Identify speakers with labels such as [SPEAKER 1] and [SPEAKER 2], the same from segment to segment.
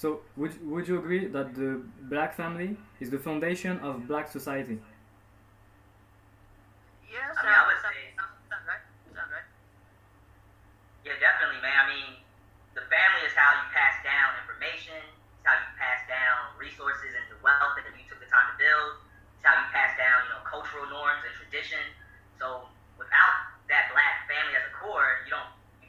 [SPEAKER 1] So would you agree that the black family is the foundation of black society?
[SPEAKER 2] Yeah, I mean, I would say sounds right. Sounds right. Yeah, definitely, man. I mean, the family is how you pass down information. It's how you pass down resources and the wealth that you took the time to build. It's how you pass down, cultural norms and tradition. So without that black family as a core, you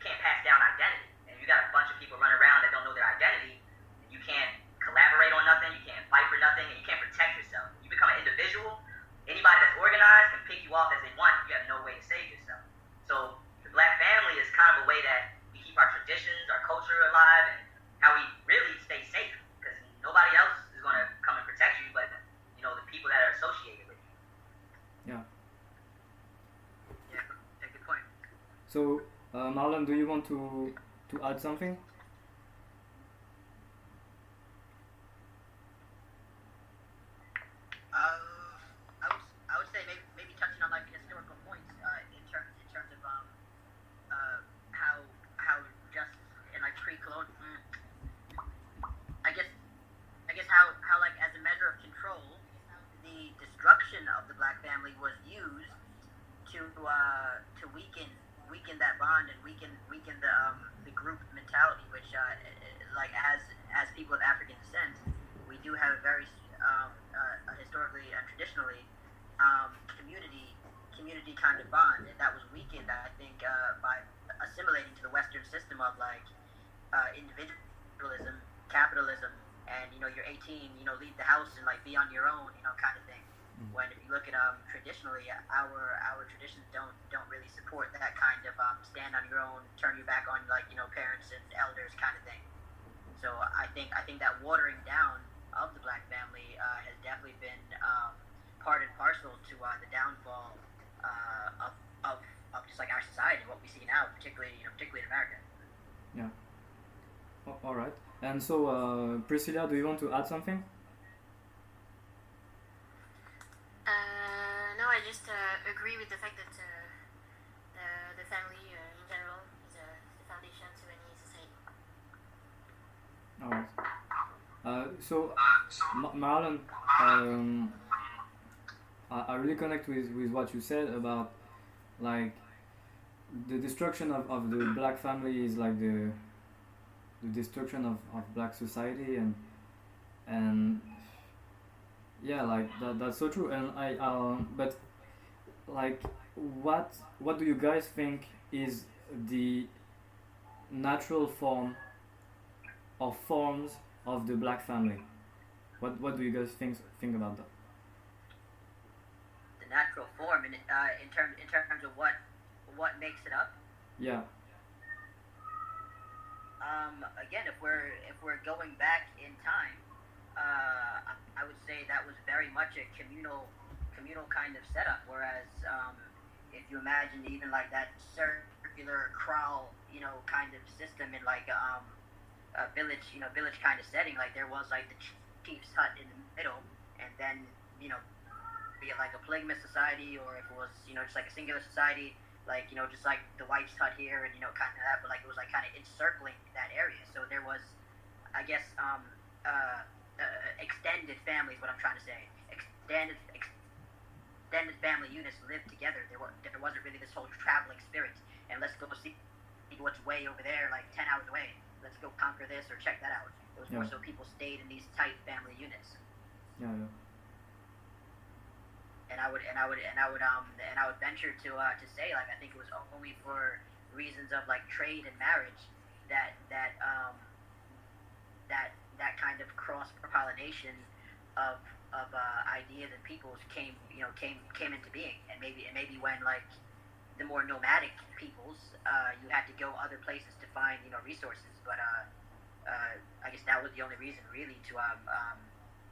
[SPEAKER 2] can't pass down identity. And you got a bunch of people running around that don't know their identity. And you can't collaborate on nothing. You can't fight for nothing, and you can't protect yourself. You become an individual. Anybody that's organized can pick you off as they want. You have no way to save yourself. So the black family is kind of a way that we keep our traditions, our culture alive, and how we really stay safe. Because nobody else is going to come and protect you, but the people that are associated with you.
[SPEAKER 1] Yeah.
[SPEAKER 2] Yeah, good point.
[SPEAKER 1] So, Marlon, do you want to add something?
[SPEAKER 2] I would say maybe touching on like historical points in terms of how just in like pre-colonial. I guess how like as a measure of control, the destruction of the black family was used to weaken that bond and weaken the group mentality, which like as people of African descent, we do have a very historically and traditionally community kind of bond, and that was weakened, I think, by assimilating to the Western system of like individualism, capitalism, and you're 18, leave the house and like be on your own, kind of thing. When if you look at traditionally, our traditions don't really support that kind of stand on your own, turn your back on like parents and elders kind of thing. So I think that watering down of the black family has definitely been part and parcel to the downfall of just like our society, what we see now, particularly in America.
[SPEAKER 1] Yeah. All right. And so, Priscilla, do you want to add something?
[SPEAKER 3] No, I just agree with the fact that the family in general is the foundation to any society.
[SPEAKER 1] Alright. So, Marlon, I really connect with what you said about like the destruction of the black family is like the destruction of black society, and yeah, like that's so true. And but like what do you guys think is the natural form or forms of the black family? What do you guys think about that?
[SPEAKER 2] The natural form in terms of what makes it up.
[SPEAKER 1] Yeah.
[SPEAKER 2] Again, if we're going back in time, I would say that was very much a communal kind of setup. Whereas if you imagine even like that circular kraal, kind of system in like a village kind of setting, like there was like the chief's hut in the middle, and then be it like a polygamous society, or if it was just like a singular society, like just like the wife's hut here, and kind of that, but like it was like kind of encircling that area. So there was, I guess, extended families. What I'm trying to say, extended family units lived together. There wasn't really this whole traveling spirit, and let's go see what's way over there, like 10 hours away. Let's go conquer this or check that out. It was more so people stayed in these tight family units.
[SPEAKER 1] Yeah.
[SPEAKER 2] And I would venture to say, like, I think it was only for reasons of like trade and marriage that kind of cross pollination of ideas and peoples came into being. And maybe when like the more nomadic peoples, you had to go other places to find resources. But I guess that was the only reason really to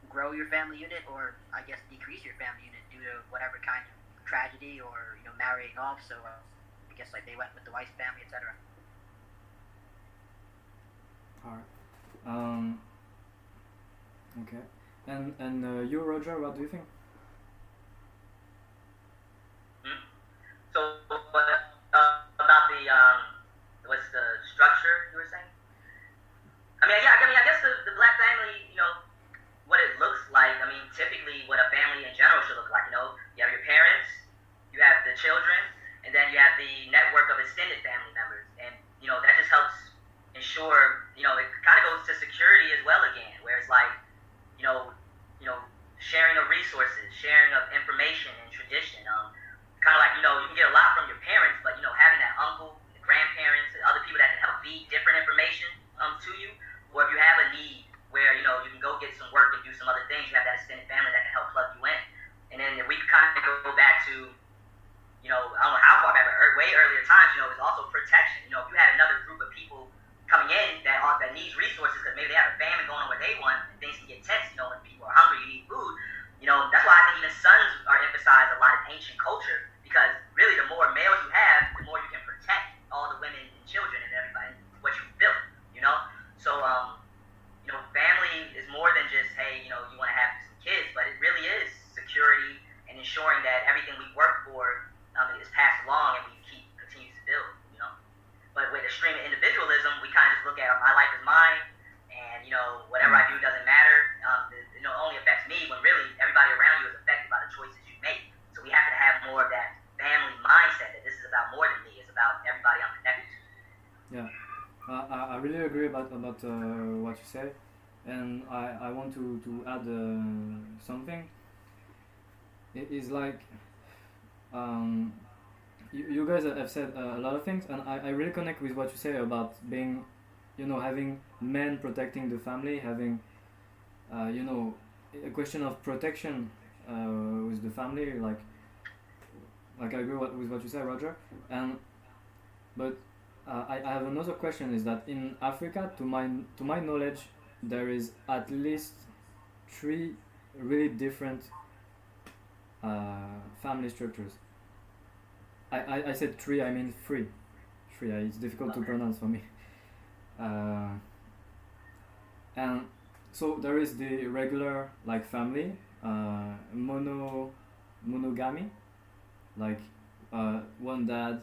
[SPEAKER 2] grow your family unit, or I guess decrease your family unit due to whatever kind of tragedy or marrying off. So I guess like they went with the wife's family, etc.
[SPEAKER 1] All right. Okay. And you, Roger, what do you think?
[SPEAKER 2] So about the what's the structure you were saying? I guess the black ancient culture, because really the more males you have, the more you can protect all the women and children and everybody, what you built, you know? So, family is more than just, hey, you want to have some kids, but it really is security and ensuring that everything we work for is passed along and we continues to build, But with extreme individualism, we kind of just look at my life is mine, and whatever I do doesn't matter. It only affects me when really everybody around you is affected by the choices you make. So we have to have more of that family mindset that this is about more than me. It's about everybody I'm connected to.
[SPEAKER 1] Yeah, I really agree about what you say, and I want to add something. It is like you guys have said a lot of things, and I really connect with what you say about being, having men protecting the family, having, a question of protection with the family, like I agree with what you said, Roger, but I have another question. Is that in Africa, to my knowledge, there is at least 3 really different family structures. I said 3, I mean 3. 3. It's difficult to pronounce for me. And so there is the regular family, monogamy, like one dad,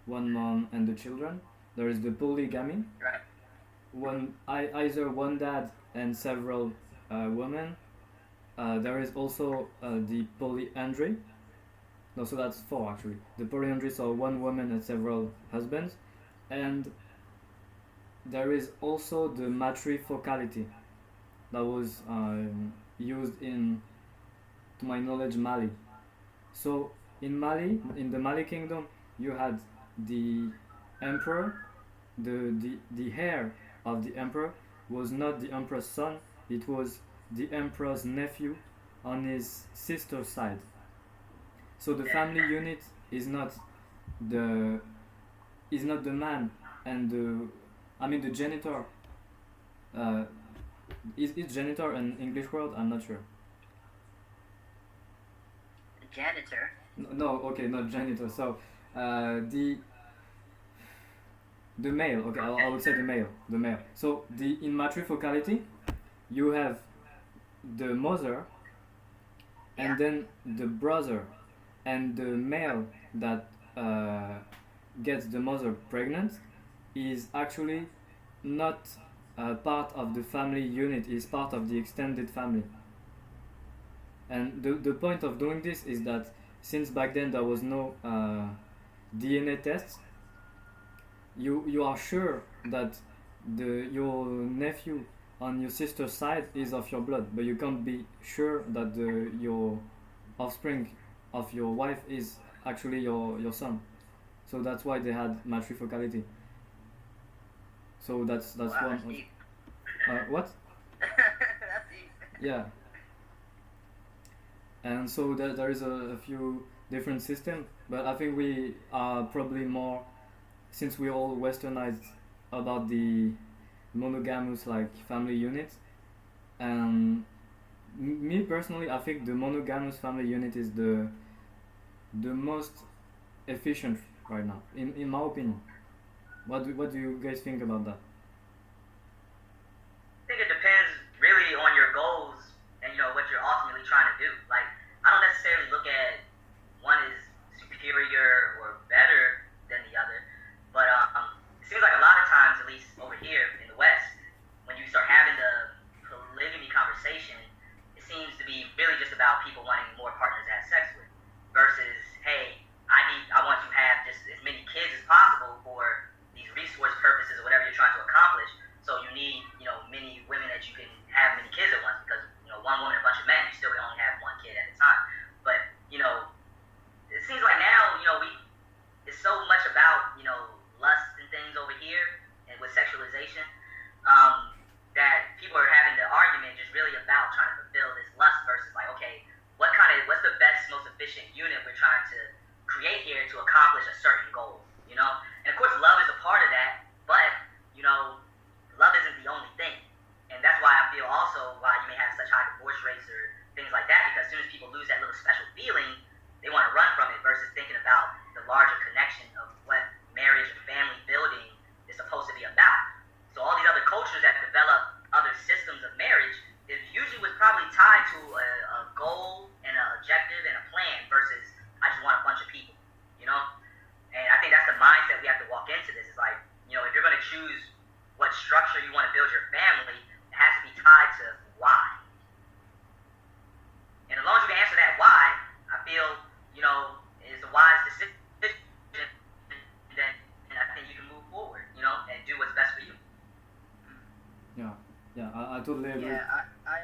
[SPEAKER 1] one mom, and the children. There is the polygamy,
[SPEAKER 2] Right.
[SPEAKER 1] Either one dad and several women. There is also the polyandry. No, so that's 4 actually. The polyandry, so one woman and several husbands, and there is also the matrifocality that was used in, to my knowledge, Mali. So in Mali, in the Mali kingdom, you had the emperor. The heir of the emperor was not the emperor's son; it was the emperor's nephew on his sister's side. So the family unit is not the man and the janitor. Is janitor an English word? I'm not sure.
[SPEAKER 2] Janitor.
[SPEAKER 1] No, okay, not janitor. So the male. Okay, I would say the male. So in matrifocality, you have the mother, and then the brother, and the male that gets the mother pregnant is actually not part of the family unit, is part of the extended family. And the point of doing this is that since back then there was no DNA tests, you are sure that your nephew on your sister's side is of your blood, but you can't be sure that your offspring of your wife is actually your son. So that's why they had matrifocality. So that's
[SPEAKER 2] Wow,
[SPEAKER 1] one.
[SPEAKER 2] that's deep.
[SPEAKER 1] What?
[SPEAKER 2] That's deep.
[SPEAKER 1] Yeah. And so there is a few different systems, but I think we are probably more, since we're all westernized, about the monogamous family unit. And me personally, I think the monogamous family unit is the most efficient right now, in my opinion. What do you guys think about that?
[SPEAKER 2] I think it depends really on your goals and what you're ultimately trying to do. Like, I don't necessarily look at one is superior or better than the other, but it seems like a lot of times, at least over here in the West, when you start having the polygamy conversation, it seems to be really just about people wanting more partners to have sex with, versus, hey, I want to have just as many kids as possible for these resource purposes or whatever you're trying to accomplish. So you need, many women that you can have many kids at once, because, one woman and a bunch of men, you still can only have one kid at a time. But, it seems like now, it's so much about, lust and things over here, and with sexualization, that people are having the argument just really about trying to fulfill this lust versus okay, what's the best, most efficient unit we're trying to create here to accomplish a certain goal, And of course, love is a part of that, but, love isn't the only thing. And that's why I feel also why you may have such high divorce rates or things like that, because as soon as people lose that little special feeling, they want to run from it versus thinking about the larger connection of what marriage and family building is supposed to be about. So all these other cultures that develop other systems of marriage, it usually was probably tied to a goal and an objective and a plan versus I just want a bunch of people, you know? And I think that's the mindset we have to walk into this. It's like, you know, if you're going to choose what structure you want to build your family, it has to be tied to why. And as long as you can answer that why, I feel, you know, is a wise decision, then I think you can move forward, you know, and do what's best for you.
[SPEAKER 1] Yeah, I totally agree.
[SPEAKER 4] Yeah, I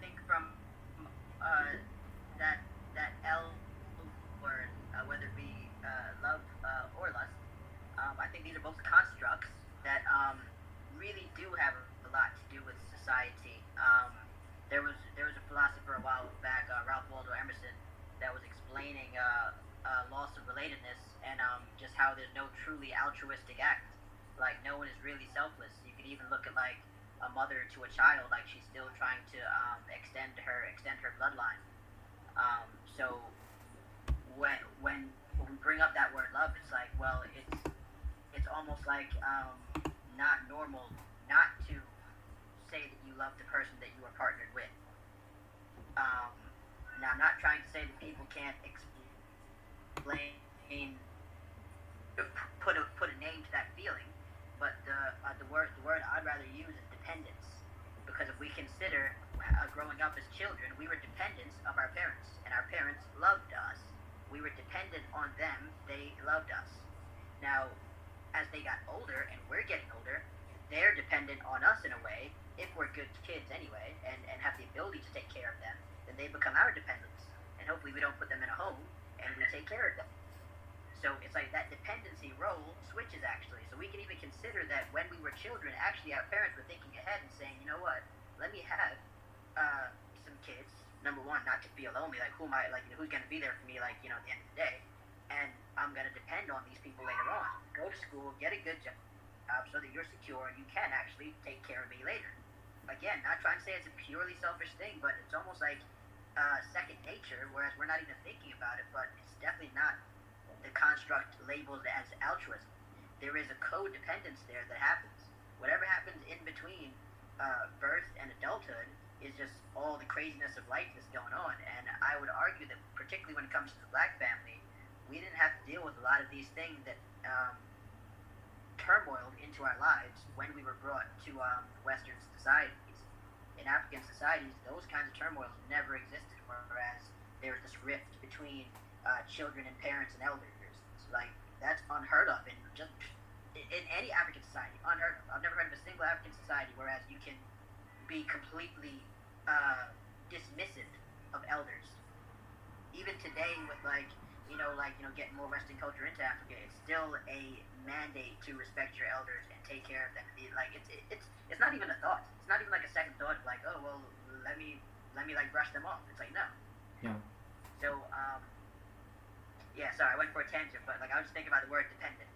[SPEAKER 4] think from that L word, whether it be love or lust, I think these are both constructs that really do have a lot to do with society. There was a philosopher a while back, Ralph Waldo Emerson, that was explaining loss of relatedness and just how there's no truly altruistic act. Like, no one is really selfless. You could even look at like a mother to a child, like she's still trying to extend her bloodline. So when we bring up that word love, it's like, well, it's almost like not normal not to say that you love the person that you are partnered with. Now, I'm not trying to say that people can't explain, put a name to that feeling, but the word I'd rather use is dependence, because if we consider growing up as children, we were dependents of our parents, and our parents loved us. We were dependent on them; they loved us. Now, as they got older, and we're getting older, they're dependent on us in a way. If we're good kids anyway, and have the ability to take care of them, then they become our dependents, and hopefully we don't put them in a home, and we take care of them. So it's like that dependency role switches, actually. So we can even consider that when we were children, actually our parents were thinking ahead and saying, you know what, let me have some kids. Number one, not to feel lonely, like who am I, like, you know, who's going to be there for me, like, you know, at the end of the day. And I'm going to depend on these people later on. Go to school, get a good job so that you're secure and you can actually take care of me later. Again, not trying to say it's a purely selfish thing, but it's almost like second nature, whereas we're not even thinking about it, but it's definitely not the construct labeled as altruism. There is a codependence there that happens. Whatever happens in between birth and adulthood is just all the craziness of life that's going on. And I would argue that particularly when it comes to the black family, we didn't have to deal with a lot of these things that turmoiled into our lives when we were brought to Western societies. In African societies, those kinds of turmoils never existed, whereas there was this rift between children and parents and elders. Like, that's unheard of in any African society. Unheard of. I've never heard of a single African society whereas you can be completely dismissive of elders. Even today, with getting more Western culture into Africa, it's still a mandate to respect your elders and take care of them. It's not even a thought. It's not even like a second thought of like, oh well, let me like brush them off. It's like, no.
[SPEAKER 1] Yeah.
[SPEAKER 4] So yeah, sorry, I went for a tangent, but like I was just thinking about the word dependence.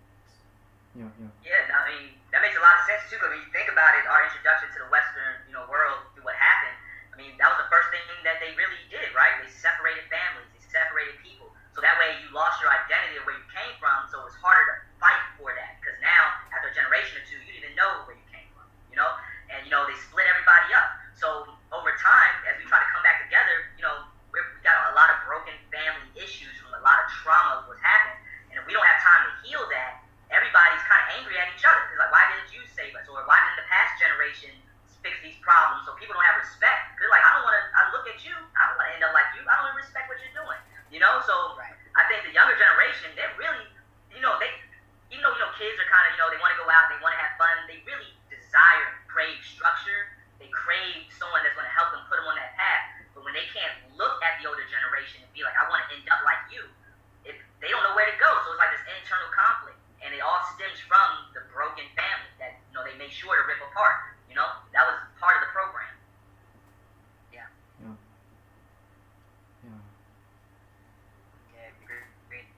[SPEAKER 1] Yeah.
[SPEAKER 2] Yeah, I mean, that makes a lot of sense too. Because when you think about it, our introduction to the Western, world through what happened, I mean, that was the first thing that they really did, right? They separated families, they separated people. So that way you lost your identity of where you came from, so it's harder to fight for that. Because now, after a generation or two, you didn't even know where you came from, And, they split everybody up. So over time, as we try to come back together, we got a lot of broken family issues from a lot of trauma of what's happened. And if we don't have time to heal that, everybody's kind of angry at each other. It's like, why didn't you save us? Or why didn't the past generation fix these problems? So people don't have respect. They're like, I look at you, I don't want to end up like you. I don't even respect what you're doing. So right. I think the younger generation, they're really, they, even though, kids are kind of, they want to go out and they want to have fun, they really desire and crave structure. They crave someone that's going to help them put them on that path. But when they can't look at the older generation and be like, I want to end up like you, they don't know where to go. So it's like this internal conflict. And it all stems from the broken family that, they made sure to rip apart. That was part of the program.
[SPEAKER 4] Yeah. Okay, great.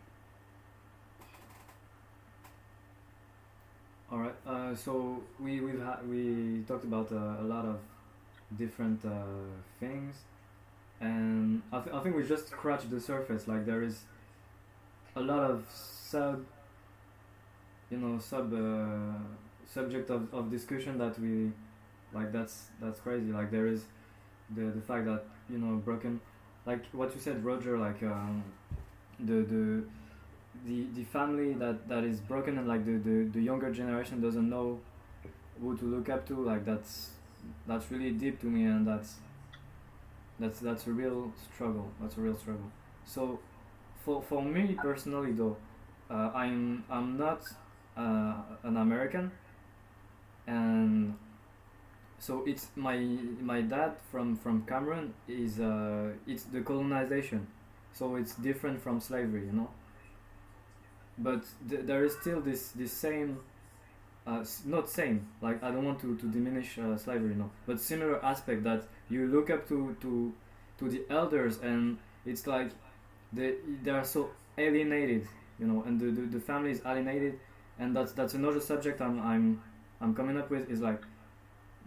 [SPEAKER 1] All right. So we talked about a lot of different things, and I think we just scratched the surface. Like there is a lot of subject of discussion that we like. That's crazy. Like there is the fact that broken, like what you said, Roger. Like the the the family that is broken, and like the younger generation doesn't know who to look up to. Like that's really deep to me, and that's a real struggle. That's a real struggle. So for me personally though, I'm not an American, and so it's my dad from Cameroon is it's the colonization, so it's different from slavery, but there is still this same not same, like I don't want to diminish slavery, no, but similar aspect that you look up to the elders, and it's like they are so alienated, and the family is alienated, and that's another subject I'm coming up with, is like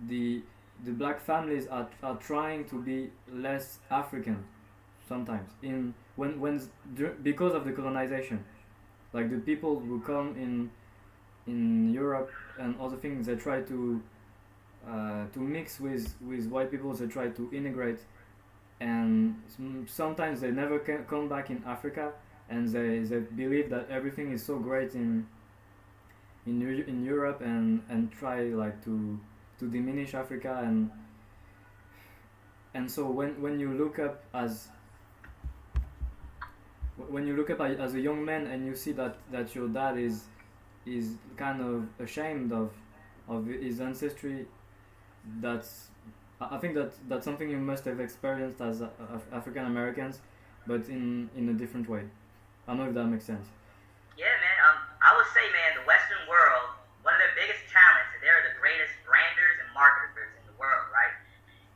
[SPEAKER 1] the black families are trying to be less African sometimes in because of the colonization, like the people who come in Europe and other things, they try to mix with white people, they try to integrate, and sometimes they never can come back in Africa, and they believe that everything is so great in Europe, and try like to diminish Africa, and so when you look up as a young man, and you see that your dad is kind of ashamed of his ancestry, I think that's something you must have experienced as African Americans, but in a different way. I don't know if that makes sense.
[SPEAKER 2] Yeah, man. I would say, man, the Western world, one of their biggest talents, is they're the greatest branders and marketers in the world, right?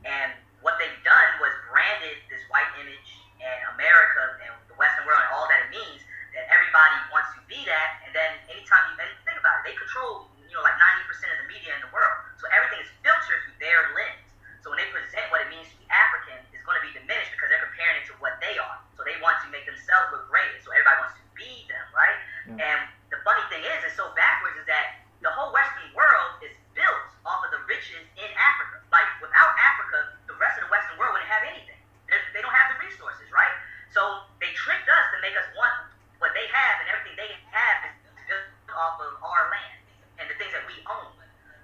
[SPEAKER 2] And what they've done was branded this white image and America and the Western world and all that it means, that everybody wants to be that. And then anytime you think about it, they control, like 90% of the media in the world. So everything is filtered through their lens. So when they present what it means to be African, it's going to be diminished because they're comparing it to what they are. So they want to make themselves look great. So everybody wants to be them, right? Yeah. And the funny thing is, it's so backwards, is that the whole Western world is built off of the riches in Africa. Like, without Africa, the rest of the Western world wouldn't have anything. They don't have the resources, right? So they tricked us to make us want what they have, and everything they have is built off of our land and the things that we own.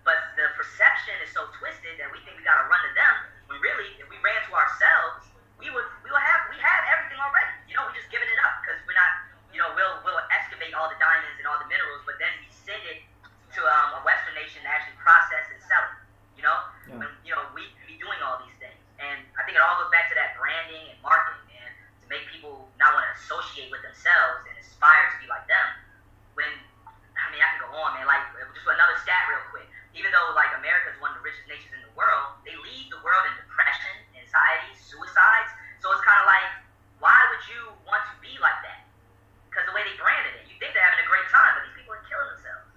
[SPEAKER 2] But the perception is so twisted that we think we gotta run to them, when really, if we ran to ourselves, we have everything already. We just giving it up because we're not, we'll excavate all the diamonds and all the minerals, but then we send it to a Western nation to actually process and sell it.
[SPEAKER 1] Yeah.
[SPEAKER 2] When we be doing all these things, and I think it all goes back to that branding and marketing, and to make people not want to associate with themselves and aspire to be like them. When I can go on, man. Like, just another stat real quick. Even though, like, America is one of the richest nations in the world, they lead the world in depression, anxiety, suicides. So it's kind of like, why would you want to be like that? Because the way they branded it, you think they're having a great time, but these people are killing themselves.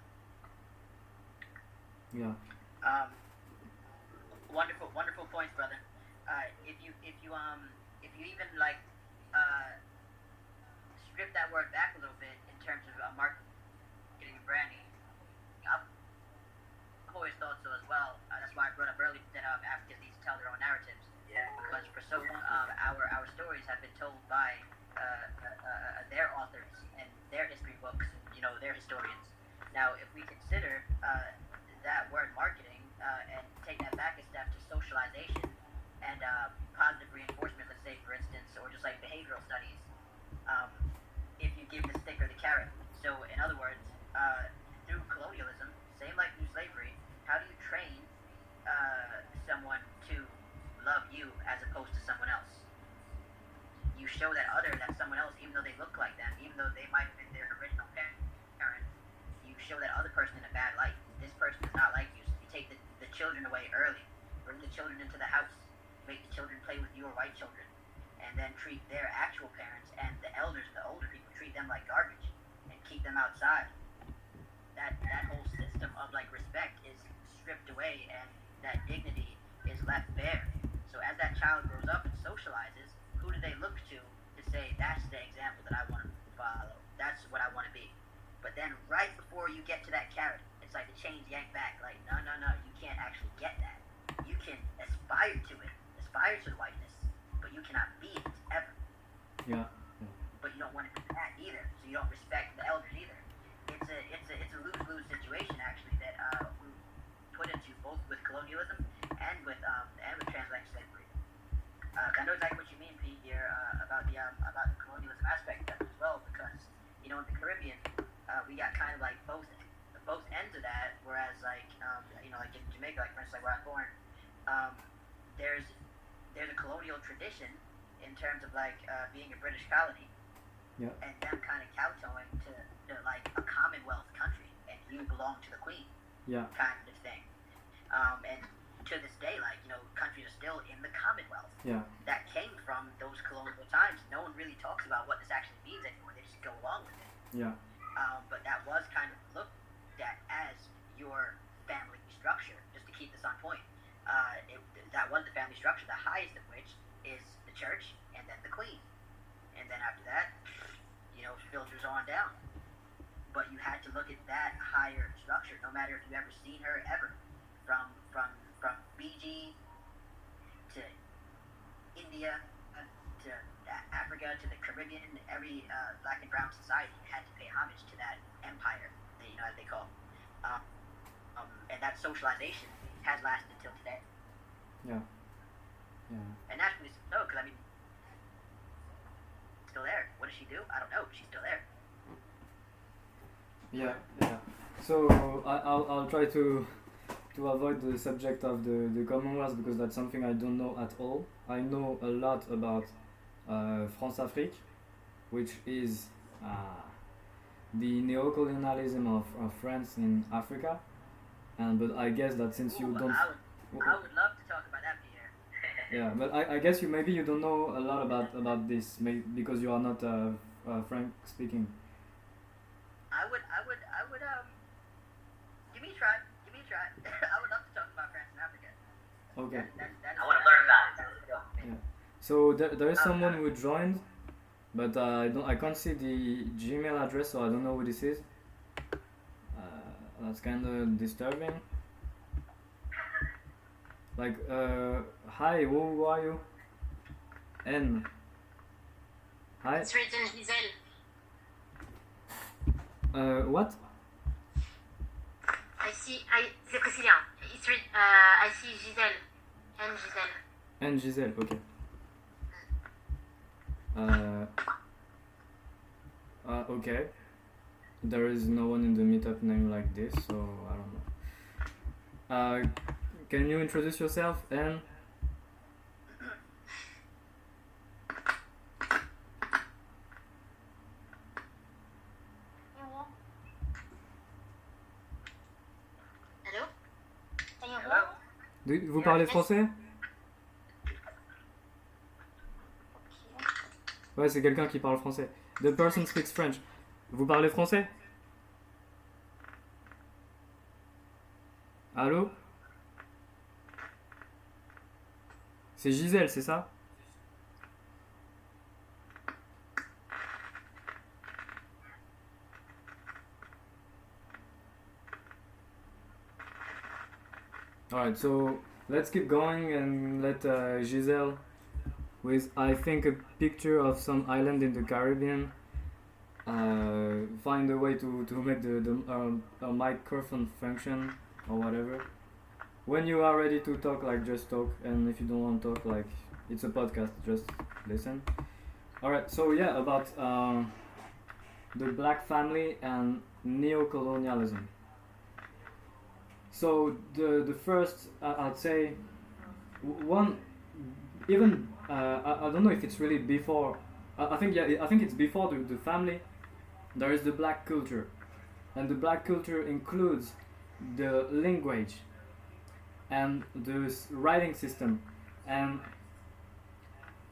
[SPEAKER 1] Yeah.
[SPEAKER 4] Wonderful points, brother. If you even strip that word back a little bit in terms of marketing and branding, I've always thought so as well. That's why I brought up earlier that Africans need to tell their own narratives.
[SPEAKER 2] Yeah.
[SPEAKER 4] Because for so long, our stories have been told by their authors and their history books, their historians. Now, if we consider that word marketing and take that back a step to socialization and positive reinforcement, let's say, for instance, or just like behavioral studies, if you give the stick or the carrot. So, in other words, through colonialism, same like through slavery, how do you train someone to love you as opposed to someone else? You show that someone else, even though they look like them, even though they might have been their original parent, you show that other person in a bad light. This person is not like you. So you take the children away early, bring the children into the house, make the children play with your white children, and then treat their actual parents and the elders, the older people, treat them like garbage and keep them outside. That whole system of like respect is stripped away, and that dignity is left bare. So as that child grows up and socializes, socializes, who do they look to say that's the example that I want to follow? That's what I want to be. But then right before you get to that carrot, it's like the chains yank back. Like, no, you can't actually get that. You can aspire to it, aspire to the whiteness, but you cannot be it ever.
[SPEAKER 1] Yeah.
[SPEAKER 4] But you don't want to be that either, so you don't respect the elders either. It's a lose-lose situation actually that we put into both with colonialism and with transatlantic slavery. I know exactly what you mean, Pete, here about the colonialism aspect of it as well, because in the Caribbean we got kind of like both ends of that, whereas like like in Jamaica, like for instance, like where I'm born, there's a colonial tradition in terms of like being a British colony.
[SPEAKER 1] Yeah.
[SPEAKER 4] And them kind of kowtowing to like a Commonwealth country, and you belong to the Queen.
[SPEAKER 1] Yeah.
[SPEAKER 4] Kind of thing. And to this day, like countries are still in the Commonwealth.
[SPEAKER 1] Yeah.
[SPEAKER 4] That came from those colonial times. No one really talks about what this actually means anymore. They just go along with it.
[SPEAKER 1] Yeah.
[SPEAKER 4] But that was kind of looked at as your family structure. Just to keep this on point, that was the family structure. The highest of which is the church, and then the Queen, and then after that, filters on down. But you had to look at that higher structure, no matter if you ever seen her ever, from Fiji to India to Africa to the Caribbean. Every black and brown society had to pay homage to that empire, as they call, and that socialization has lasted till today.
[SPEAKER 1] Yeah. Yeah.
[SPEAKER 4] And naturally so, because still there. What does she do? I don't know. She's still there.
[SPEAKER 1] Yeah. So I'll try to avoid the subject of the Commonwealth, because that's something I don't know at all. I know a lot about France-Afrique, which is the neocolonialism of France in Africa, but I guess that since you don't...
[SPEAKER 4] I would love to talk about that, Peter.
[SPEAKER 1] Yeah, but I guess maybe you don't know a lot about this, because you are not Frank speaking.
[SPEAKER 4] I would give me a try. I would love to talk about France and Africa.
[SPEAKER 1] Okay.
[SPEAKER 2] I want to learn about it.
[SPEAKER 1] Yeah. So there is someone who joined, but I can't see the Gmail address, so I don't know who this is. That's kind of disturbing. Like, hi, who are you? N. Hi.
[SPEAKER 3] It's written Gisèle.
[SPEAKER 1] What?
[SPEAKER 3] C'est brésilien. It's written, I see Gisèle. And Gisèle.
[SPEAKER 1] And Gisèle, okay. Okay. There is no one in the meetup name like this, so I don't know. Can you introduce yourself, Anne?
[SPEAKER 3] Hello?
[SPEAKER 1] Vous parlez français? Ouais, c'est quelqu'un qui parle français. The person speaks French. Vous parlez français? Allô? C'est Gisèle, c'est ça? Alright, so let's keep going and let Gisèle, with I think a picture of some island in the Caribbean, find a way to make the microphone function or whatever. When you are ready to talk, like, just talk, and if you don't want to talk, like, it's a podcast, just listen. Alright, so yeah, about the black family and neocolonialism. So the first, I'd say, one, even, I don't know if it's really before, I think it's before the family. There is the black culture, and the black culture includes the language and the writing system. And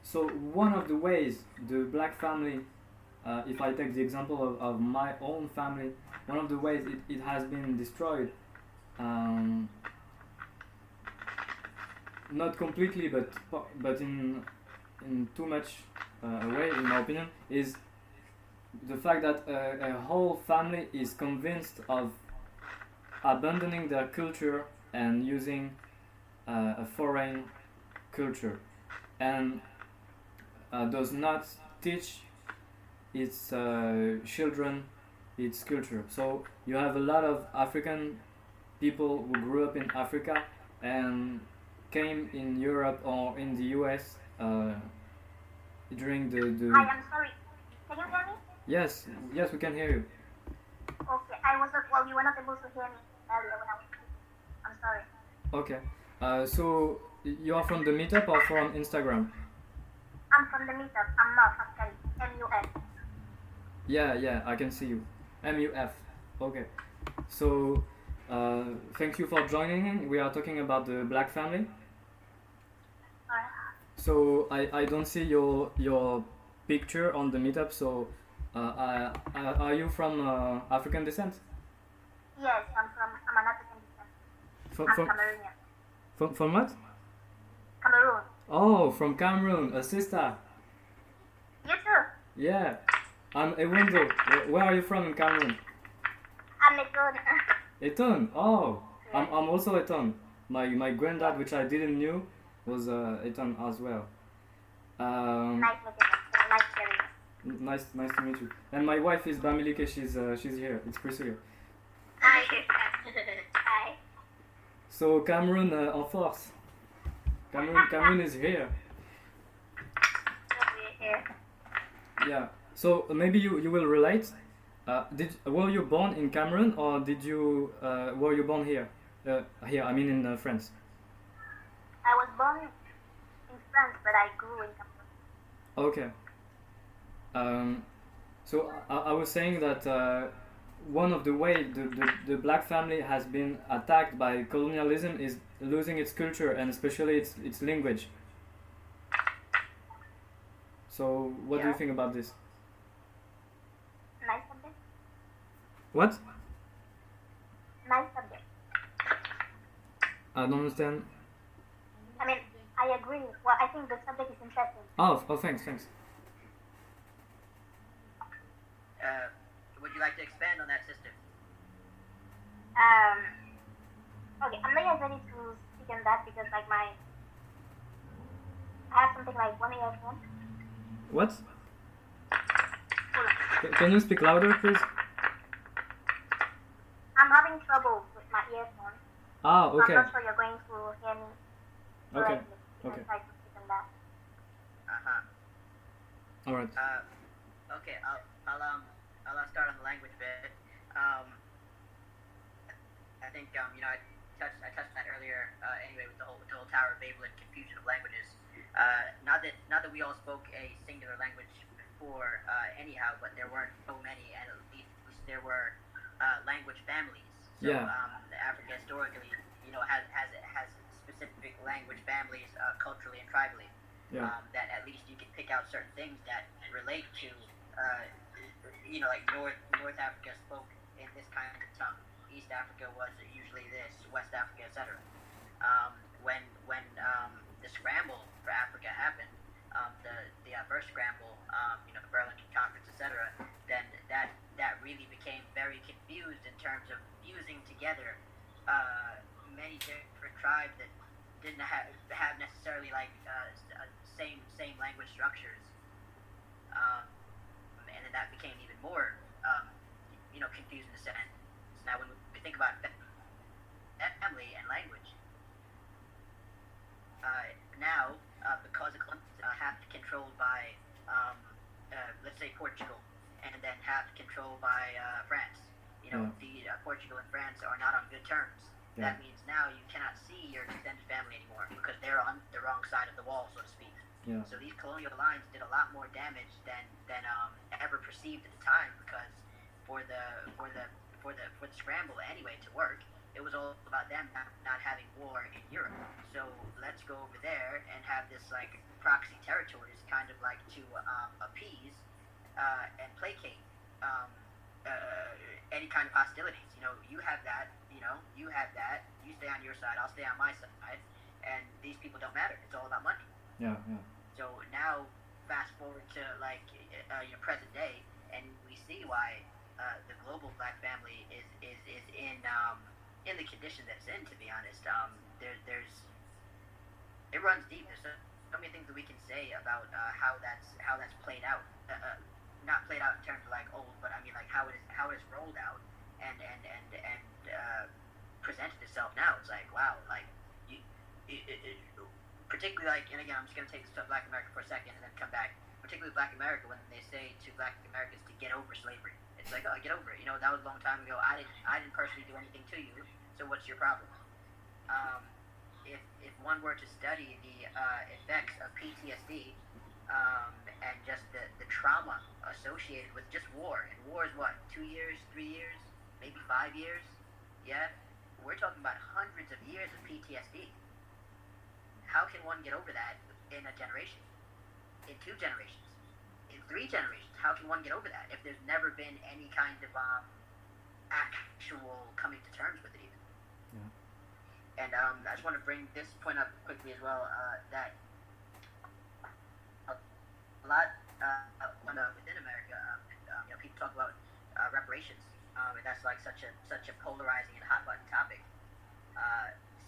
[SPEAKER 1] so one of the ways the black family, if I take the example of my own family, one of the ways it has been destroyed, not completely, but in in too much way, in my opinion, is the fact that a whole family is convinced of abandoning their culture and using a foreign culture, and does not teach its children its culture. So you have a lot of African people who grew up in Africa and came in Europe or in the US during the.
[SPEAKER 5] Hi, I'm sorry. Can you hear me?
[SPEAKER 1] Yes, yes, we can hear you.
[SPEAKER 5] Okay, I was not. Well, you were not able to hear me earlier when I was speaking. I'm sorry.
[SPEAKER 1] Okay. So you are from the meetup or from Instagram?
[SPEAKER 5] I'm from the meetup. I'm Muf, actually. MUF.
[SPEAKER 1] Yeah, I can see you. MUF. Okay. So thank you for joining in. We are talking about the black family.
[SPEAKER 5] Sorry.
[SPEAKER 1] So I don't see your picture on the meetup. So are you from African descent?
[SPEAKER 5] Yes, I'm an African descent. I'm Cameroonian.
[SPEAKER 1] From what?
[SPEAKER 5] Cameroon.
[SPEAKER 1] Oh, from Cameroon, a sister.
[SPEAKER 5] You too.
[SPEAKER 1] Yeah, I'm Ewendo. Where are you from in Cameroon?
[SPEAKER 5] I'm Eton.
[SPEAKER 1] Eton. Oh,
[SPEAKER 5] Yeah.
[SPEAKER 1] I'm also Eton. My granddad, which I didn't knew, was Eton as well.
[SPEAKER 5] Nice meeting you. Nice hearing you.
[SPEAKER 1] Nice to meet you. And my wife is Bamileke. She's here. It's Priscilla.
[SPEAKER 5] Hi. Hi.
[SPEAKER 1] So Cameroon en force. Cameroon is here.
[SPEAKER 5] We're here.
[SPEAKER 1] Yeah. So maybe you will relate. Were you born in Cameroon or were you born here? Here, I mean in France.
[SPEAKER 5] I was born in France, but I grew in Cameroon.
[SPEAKER 1] Okay. So I was saying that one of the way the black family has been attacked by colonialism is losing its culture and especially its language. So what do you think about this?
[SPEAKER 5] Nice subject.
[SPEAKER 1] What?
[SPEAKER 5] Nice subject.
[SPEAKER 1] I don't understand.
[SPEAKER 5] I mean, I agree. Well, I think the subject is interesting.
[SPEAKER 1] Oh, thanks.
[SPEAKER 4] Would you like to expand on that, sister?
[SPEAKER 5] Okay, I'm not yet ready to speak on that because I have something like 1 earphone.
[SPEAKER 1] What? Can you speak louder, please?
[SPEAKER 5] I'm having trouble with my earphone.
[SPEAKER 1] Ah,
[SPEAKER 5] So
[SPEAKER 1] okay.
[SPEAKER 5] I'm not sure you're going to hear me
[SPEAKER 1] Okay.
[SPEAKER 5] correctly.
[SPEAKER 1] Okay.
[SPEAKER 5] I'll try to speak on that.
[SPEAKER 1] All right.
[SPEAKER 4] Okay, I'll start on the language bit. I think I touched on that earlier. Anyway, with the whole Tower of Babel and confusion of languages. Not that we all spoke a singular language before, anyhow, but there weren't so many, and at least there were language families. So
[SPEAKER 1] Yeah.
[SPEAKER 4] Africa historically, has specific language families, culturally and tribally.
[SPEAKER 1] Yeah.
[SPEAKER 4] That at least you can pick out certain things that relate to, like North Africa spoke in this kind of tongue. East Africa was usually this, West Africa, etc. When the scramble for Africa happened, the first scramble, Berlin Conference, etc., then that really became very confused in terms of fusing together many different tribes that didn't have necessarily same language structures, and then that became even more confused in a sense. Now when we think about family and language, now because the colonies half controlled by let's say Portugal, and then half controlled by France. Portugal and France are not on good terms.
[SPEAKER 1] Yeah.
[SPEAKER 4] That means now you cannot see your extended family anymore because they're on the wrong side of the wall, so to speak.
[SPEAKER 1] Yeah.
[SPEAKER 4] So these colonial lines did a lot more damage than ever perceived at the time, because for the scramble anyway to work, it was all about them not having war in Europe. So let's go over there and have this proxy territories, kind of like to appease and placate any kind of hostilities. You have that. You have that. You stay on your side. I'll stay on my side. And these people don't matter. It's all about money.
[SPEAKER 1] Yeah.
[SPEAKER 4] So So now, fast forward to like present day, and we see why the global black family is in the condition that it's in. To be honest, there's it runs deep. There's so many things that we can say about how that's played out. Not played out in terms of like old, but I mean like how it's rolled out and presented itself now. It's like wow, like particularly like, and again, I'm just gonna take this to Black America for a second and then come back. Particularly Black America, when they say to Black Americans to get over slavery, it's like, oh, get over it. You know, that was a long time ago. I didn't personally do anything to you, so what's your problem? If one were to study the effects of PTSD and just the trauma associated with just war, and war is what, 2 years, 3 years, maybe 5 years, yeah, we're talking about hundreds of years of PTSD. How can one get over that in a generation, in 2 generations, in 3 generations? How can one get over that if there's never been any kind of actual coming to terms with it even?
[SPEAKER 1] Yeah.
[SPEAKER 4] And I just want to bring this point up quickly as well, that a lot within America, people talk about reparations, and that's like such a polarizing and hot button topic.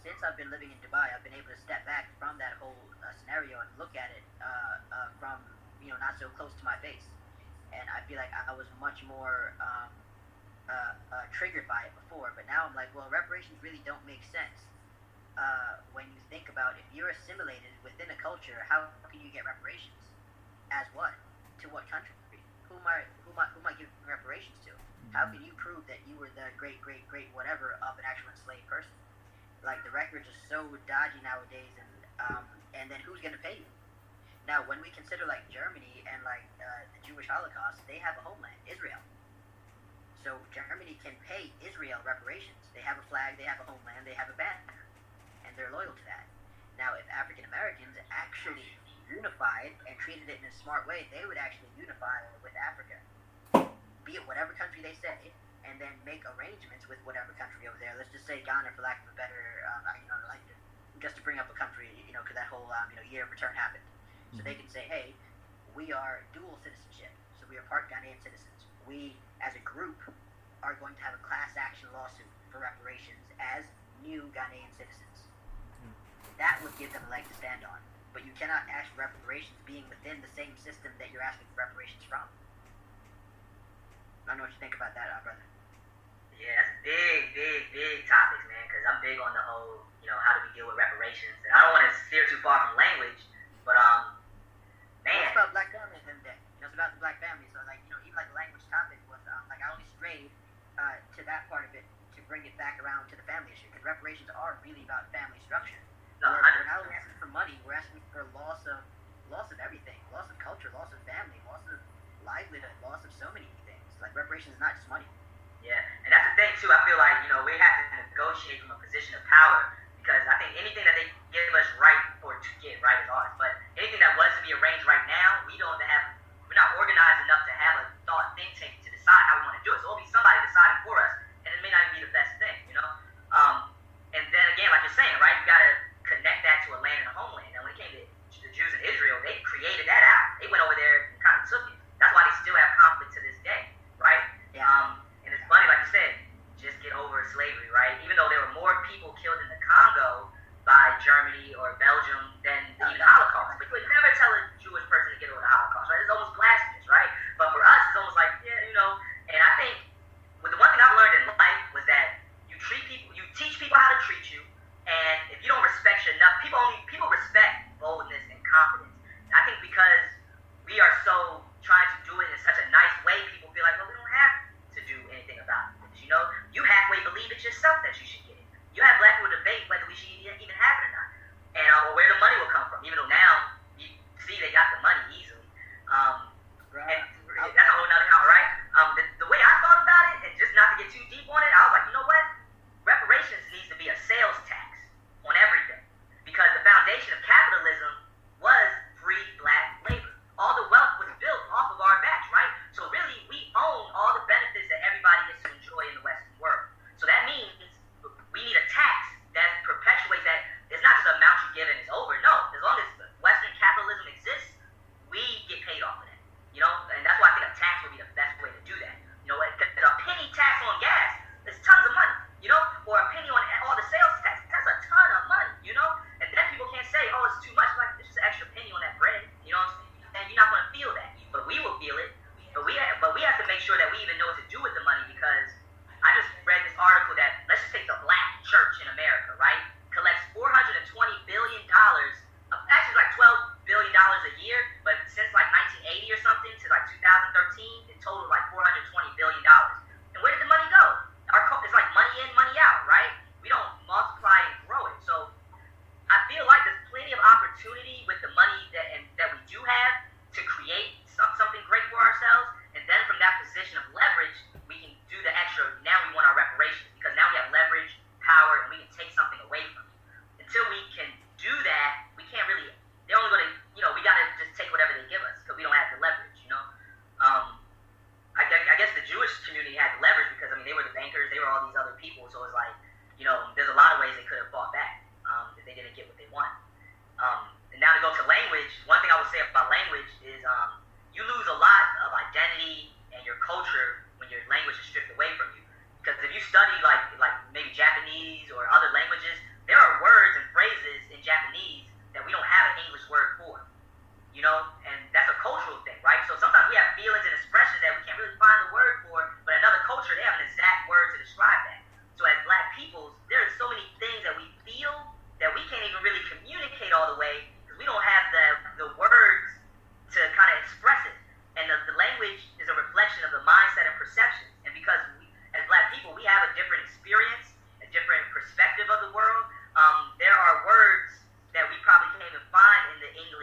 [SPEAKER 4] Since I've been living in Dubai, I've been able to step back from that whole scenario and look at it from not so close to my face, and I feel like I was much more triggered by it before. But now I'm like, well, reparations really don't make sense when you think about if you're assimilated within a culture, how can you get reparations? As what? To what country? Who am I giving reparations to? How can you prove that you were the great whatever of an actual enslaved person? Like, the records are so dodgy nowadays, and then who's gonna pay you? Now, when we consider like Germany and like the Jewish Holocaust, they have a homeland, Israel. So Germany can pay Israel reparations. They have a flag, they have a homeland, they have a banner, and they're loyal to that. Now, if African Americans actually unified and treated it in a smart way, they would actually unify with Africa, be it whatever country they say, and then make arrangements with whatever country over there. Let's just say Ghana, for lack of a better, just to bring up a country, because that whole year of return happened. So they can say, hey, we are dual citizenship, so we are part Ghanaian citizens. We, as a group, are going to have a class action lawsuit for reparations as new Ghanaian citizens. That would give them a leg to stand on. But you cannot ask for reparations being within the same system that you're asking for reparations from. I don't know what you think about that, brother.
[SPEAKER 2] Yeah, that's big topics, man, because I'm big on the whole, how do we deal with reparations. And I don't want to steer too far from language, but, man.
[SPEAKER 4] It's about black families at the end of the day. It's about the black family. So, like, even like the language topic was, like, I only strayed to that part of it to bring it back around to the family issue, because reparations are really about family structure.
[SPEAKER 2] No,
[SPEAKER 4] we're not asking for money. We're asking for loss of everything, loss of culture, loss of family, loss of livelihood, loss of so many things. Like, reparations is not just money.
[SPEAKER 2] Yeah, and that's the thing too. I feel like we have to negotiate from a position of power, because I think anything that they give us right or to get right is ours. But anything that was to be arranged right now, we're not organized enough to have a think tank to decide how we want to do it. So it'll be somebody deciding for us, and it may not even be the best thing, And then again, like you're saying, right, you got to connect that to a land and a homeland. And when it came to the Jews in Israel, they created that out. They went over there and kind of took it. That's why they still have conflict to this day, right?
[SPEAKER 4] Yeah.
[SPEAKER 2] And it's funny, like you said, just get over slavery, right? Even though there were more people killed in the Congo by Germany or Belgium than even the Holocaust. But you would never tell a Jewish person to get over the Holocaust, right? It's almost blasphemous, right? But for us, it's almost like, and I think the one thing I've learned in life was that you teach people how to treat you, and if you don't respect you enough, people respect boldness and confidence. And I think because we are so trying to do it in such a nice way, people feel like, well, we don't have to do anything about this. You halfway believe it yourself that you should get it. You have black people debate whether we should even have it or not, and or where the money will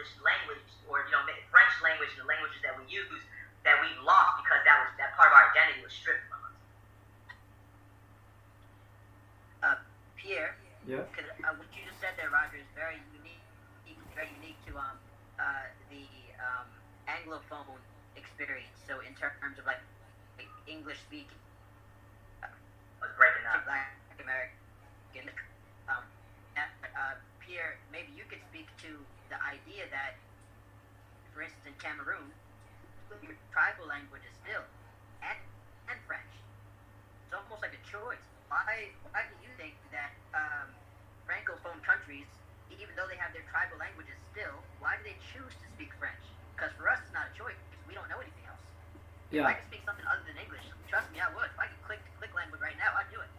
[SPEAKER 2] English language, or French language, and the languages that we use, that we've lost because that part of our identity was stripped from us.
[SPEAKER 4] Pierre,
[SPEAKER 1] Yeah.
[SPEAKER 4] because what you just said there, Roger, is very unique to the Anglophone experience. So in terms of like English speaking,
[SPEAKER 2] I was breaking up.
[SPEAKER 4] Black American. Pierre, maybe you could speak to the idea that, for instance, in Cameroon, your tribal language is still and French. It's almost like a choice. Why do you think that francophone countries, even though they have their tribal languages still, why do they choose to speak French? Because for us, it's not a choice. We don't know anything else. If I
[SPEAKER 1] Yeah.
[SPEAKER 4] could speak something other than English, trust me, I would. If I could click language right now, I'd do it.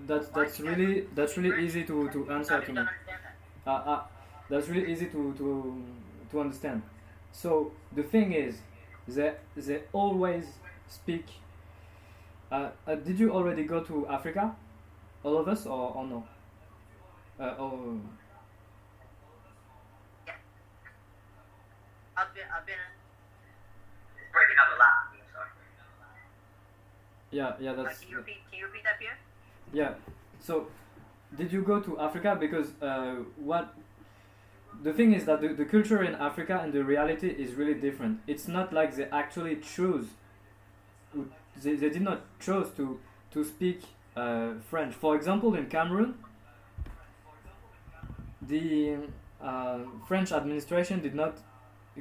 [SPEAKER 1] That's really easy to answer to me.
[SPEAKER 4] Don't understand that.
[SPEAKER 1] That's really easy to understand. So the thing is, they always speak. Did you already go to Africa, all of us, or no? Oh,
[SPEAKER 4] Yeah. I've been
[SPEAKER 2] It's breaking up a lot. I'm sorry.
[SPEAKER 1] yeah, that's
[SPEAKER 4] can you repeat that, Pierre?
[SPEAKER 1] yeah. So, did you go to Africa? Because what the thing is that the culture in Africa and the reality is really different. It's not like they actually choose. They did not choose to speak French. For example, in Cameroon, the French administration did not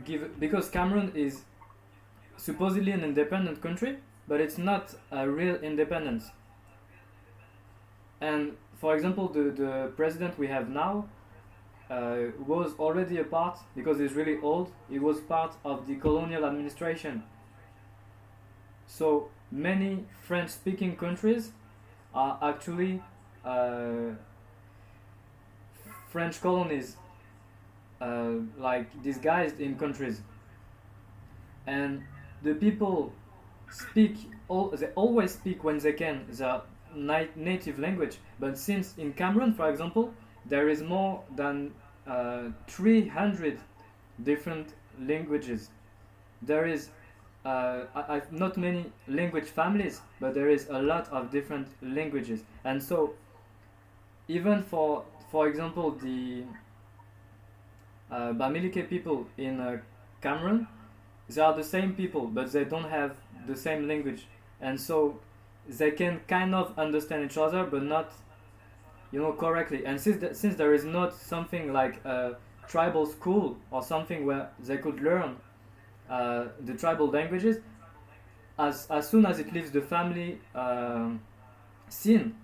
[SPEAKER 1] give, because Cameroon is supposedly an independent country, but it's not a real independence. And for example, the president we have now was already a part, because he's really old, he was part of the colonial administration. So many French speaking countries are actually French colonies, like disguised in countries. And the people they always speak when they can their native language. But since in Cameroon, for example, there is more than 300 different languages. There is not many language families, but there is a lot of different languages. And so even for example, the Bamileke people in Cameroon, they are the same people, but they don't have the same language, and so they can kind of understand each other, but not, correctly. And since there is not something like a tribal school or something where they could learn the tribal languages, as soon as it leaves the family scene,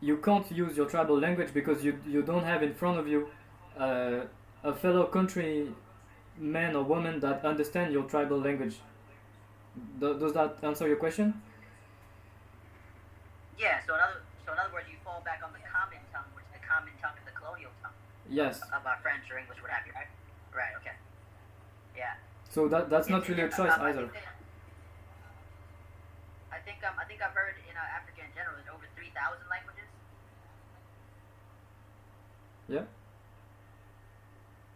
[SPEAKER 1] you can't use your tribal language because you don't have in front of you a fellow country man or woman that understand your tribal language. Does that answer your question?
[SPEAKER 4] Yeah. So in other words, you fall back on the common tongue, which is the common tongue and the colonial tongue
[SPEAKER 1] Yes.
[SPEAKER 4] of French or English, what have you, right? Right. Okay. Yeah.
[SPEAKER 1] So that's not really a choice either.
[SPEAKER 4] I think I've heard in Africa in general there's over 3,000 languages.
[SPEAKER 1] Yeah.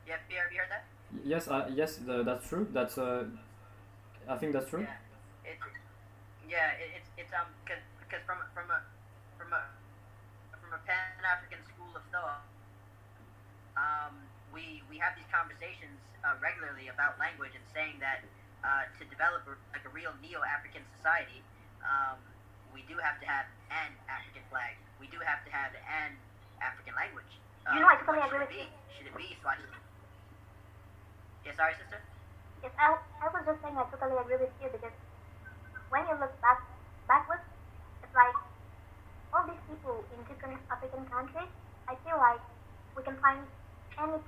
[SPEAKER 4] Yeah, Pierre, have you heard that?
[SPEAKER 1] Yes, that's true. That's I think that's true.
[SPEAKER 4] Yeah. It's because from a Pan-African school of thought, we have these conversations regularly about language and saying that to develop a real neo-African society, we do have to have an African flag. We do have to have an African language.
[SPEAKER 5] I totally agree with you.
[SPEAKER 4] Should it be Swahili? Yeah, sorry, sister?
[SPEAKER 5] Yes, I was just saying I totally agree with you, because when you look backwards, it's like all these people in different African countries, I feel like we can find any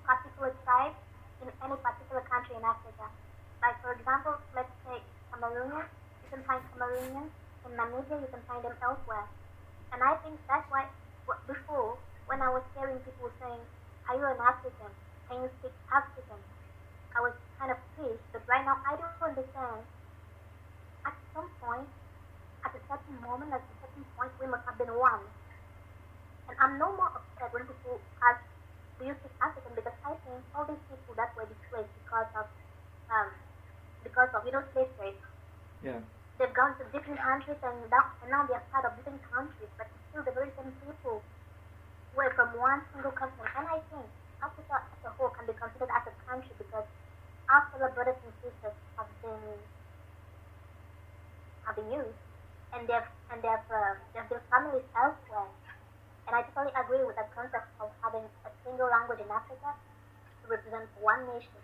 [SPEAKER 5] particular tribe in any particular country in Africa. Like, for example, let's take Cameroonians. You can find Cameroonians in Namibia, you can find them elsewhere. And I think that's why before, when I was hearing people saying, "Are you an African? Can you speak African?" I was kind of pissed, but right now I don't understand. At some point, at a certain moment, at a certain point, we must have been one. And I'm no different countries, and now they are part of different countries, but it's still the very same people who are from one single continent. And I think Africa as a whole can be considered as a country because our fellow brothers and sisters have been used, and they've built families elsewhere. And I totally agree with that concept of having a single language in Africa to represent one nation,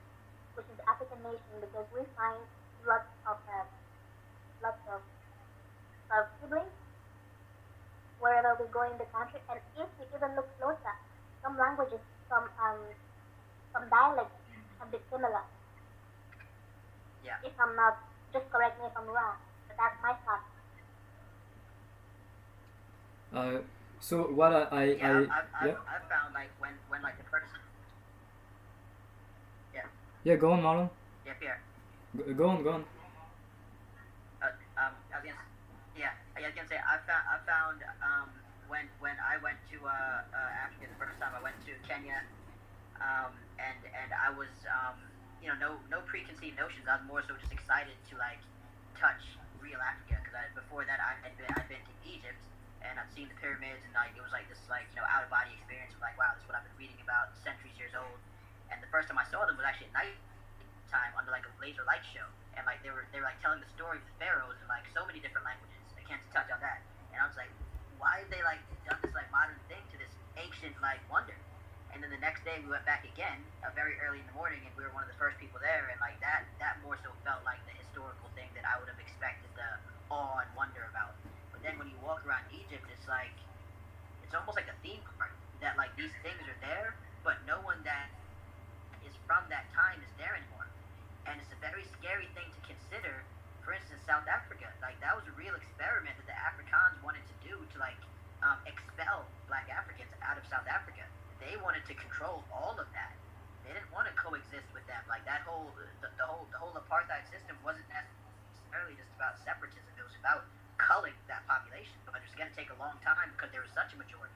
[SPEAKER 5] which is the African nation, because we find lots of lots of siblings wherever we go in the country. And if we even look closer, some languages, some dialects can be similar.
[SPEAKER 4] Yeah.
[SPEAKER 5] If I'm not, just correct me if I'm wrong, but that's my thought.
[SPEAKER 1] So what
[SPEAKER 4] I've found like when like the person.
[SPEAKER 1] Yeah, go on, Marlon.
[SPEAKER 4] Yeah, Pierre.
[SPEAKER 1] Go on.
[SPEAKER 4] I was gonna say I found when I went to Africa the first time. I went to Kenya, and I was no preconceived notions. I was more so just excited to like touch real Africa, because before that I'd been to Egypt, and I'd seen the pyramids, and like it was like this out of body experience of like, wow, this is what I've been reading about, centuries years old. And the first time I saw them was actually at night time under like a laser light show, and like they were like telling the story of the pharaohs in like so many different languages. I can't touch on that. And I was like, why have they like done this like modern thing to this ancient like wonder? And then the next day we went back again, very early in the morning, and we were one of the first people there, and like that more so felt like the historical thing that I would have expected the awe and wonder about. But then when you walk around Egypt, it's like it's almost like a theme park that like these things are there, but no one that is from that time is there anymore. And it's a very scary thing to consider. For instance, South Africa, like that was a real experiment that the Afrikaans wanted to do to like expel black Africans out of South Africa. They wanted to control all of that. They didn't want to coexist with them. Like that whole the whole apartheid system wasn't necessarily just about separatism. It was about culling that population. But it's going to take a long time because there was such a majority.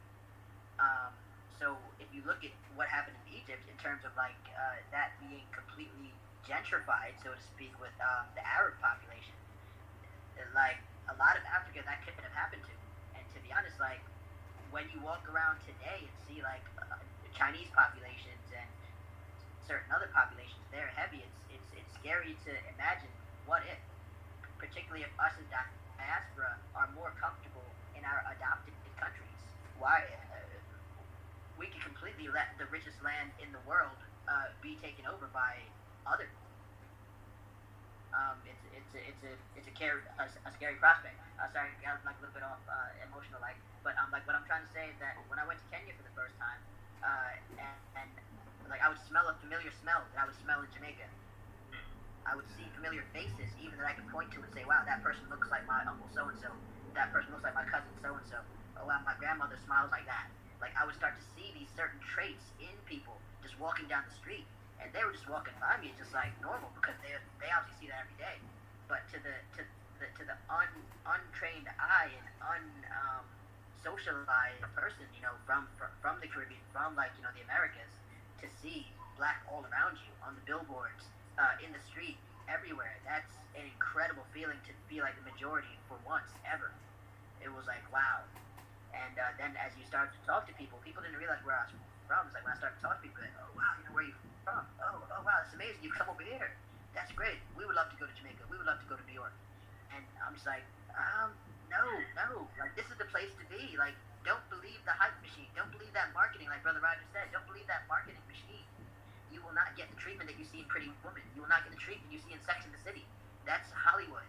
[SPEAKER 4] So if you look at what happened in Egypt in terms of like that being completely gentrified, so to speak, with the Arab population, like a lot of Africa that couldn't have happened to. And to be honest, like when you walk around today and see like Chinese populations and certain other populations, they're heavy. It's scary to imagine what if, particularly if us as diaspora are more comfortable in our adopted countries. Why? We could completely let the richest land in the world be taken over by others. It's a scary prospect. Sorry, I got like a little bit off emotional, like, but like what I'm trying to say is that when I went to Kenya for the first time, and like I would smell a familiar smell that I would smell in Jamaica. I would see familiar faces, even that I could point to and say, wow, that person looks like my uncle so and so. That person looks like my cousin so and so. Oh wow, my grandmother smiles like that. Like I would start to see these certain traits in people just walking down the street, and they were just walking by me just like normal because they obviously see that every day. But to the untrained eye and socialized person, from the Caribbean, from like the Americas, to see black all around you on the billboards, in the street, everywhere. That's an incredible feeling to be like the majority for once ever. It was like wow. And then as you start to talk to people didn't realize where I was from. It's like when I started to talk to people, like, oh wow, where are you from? Oh wow, that's amazing. You come over here. That's great. We would love to go to Jamaica. We would love to go to New York. And I'm just like, no. Like this is the place to be. Like don't believe the hype machine. Don't believe that marketing. Like Brother Roger said, don't believe that marketing machine. You will not get the treatment that you see in Pretty Woman. You will not get the treatment you see in Sex and the City. That's Hollywood.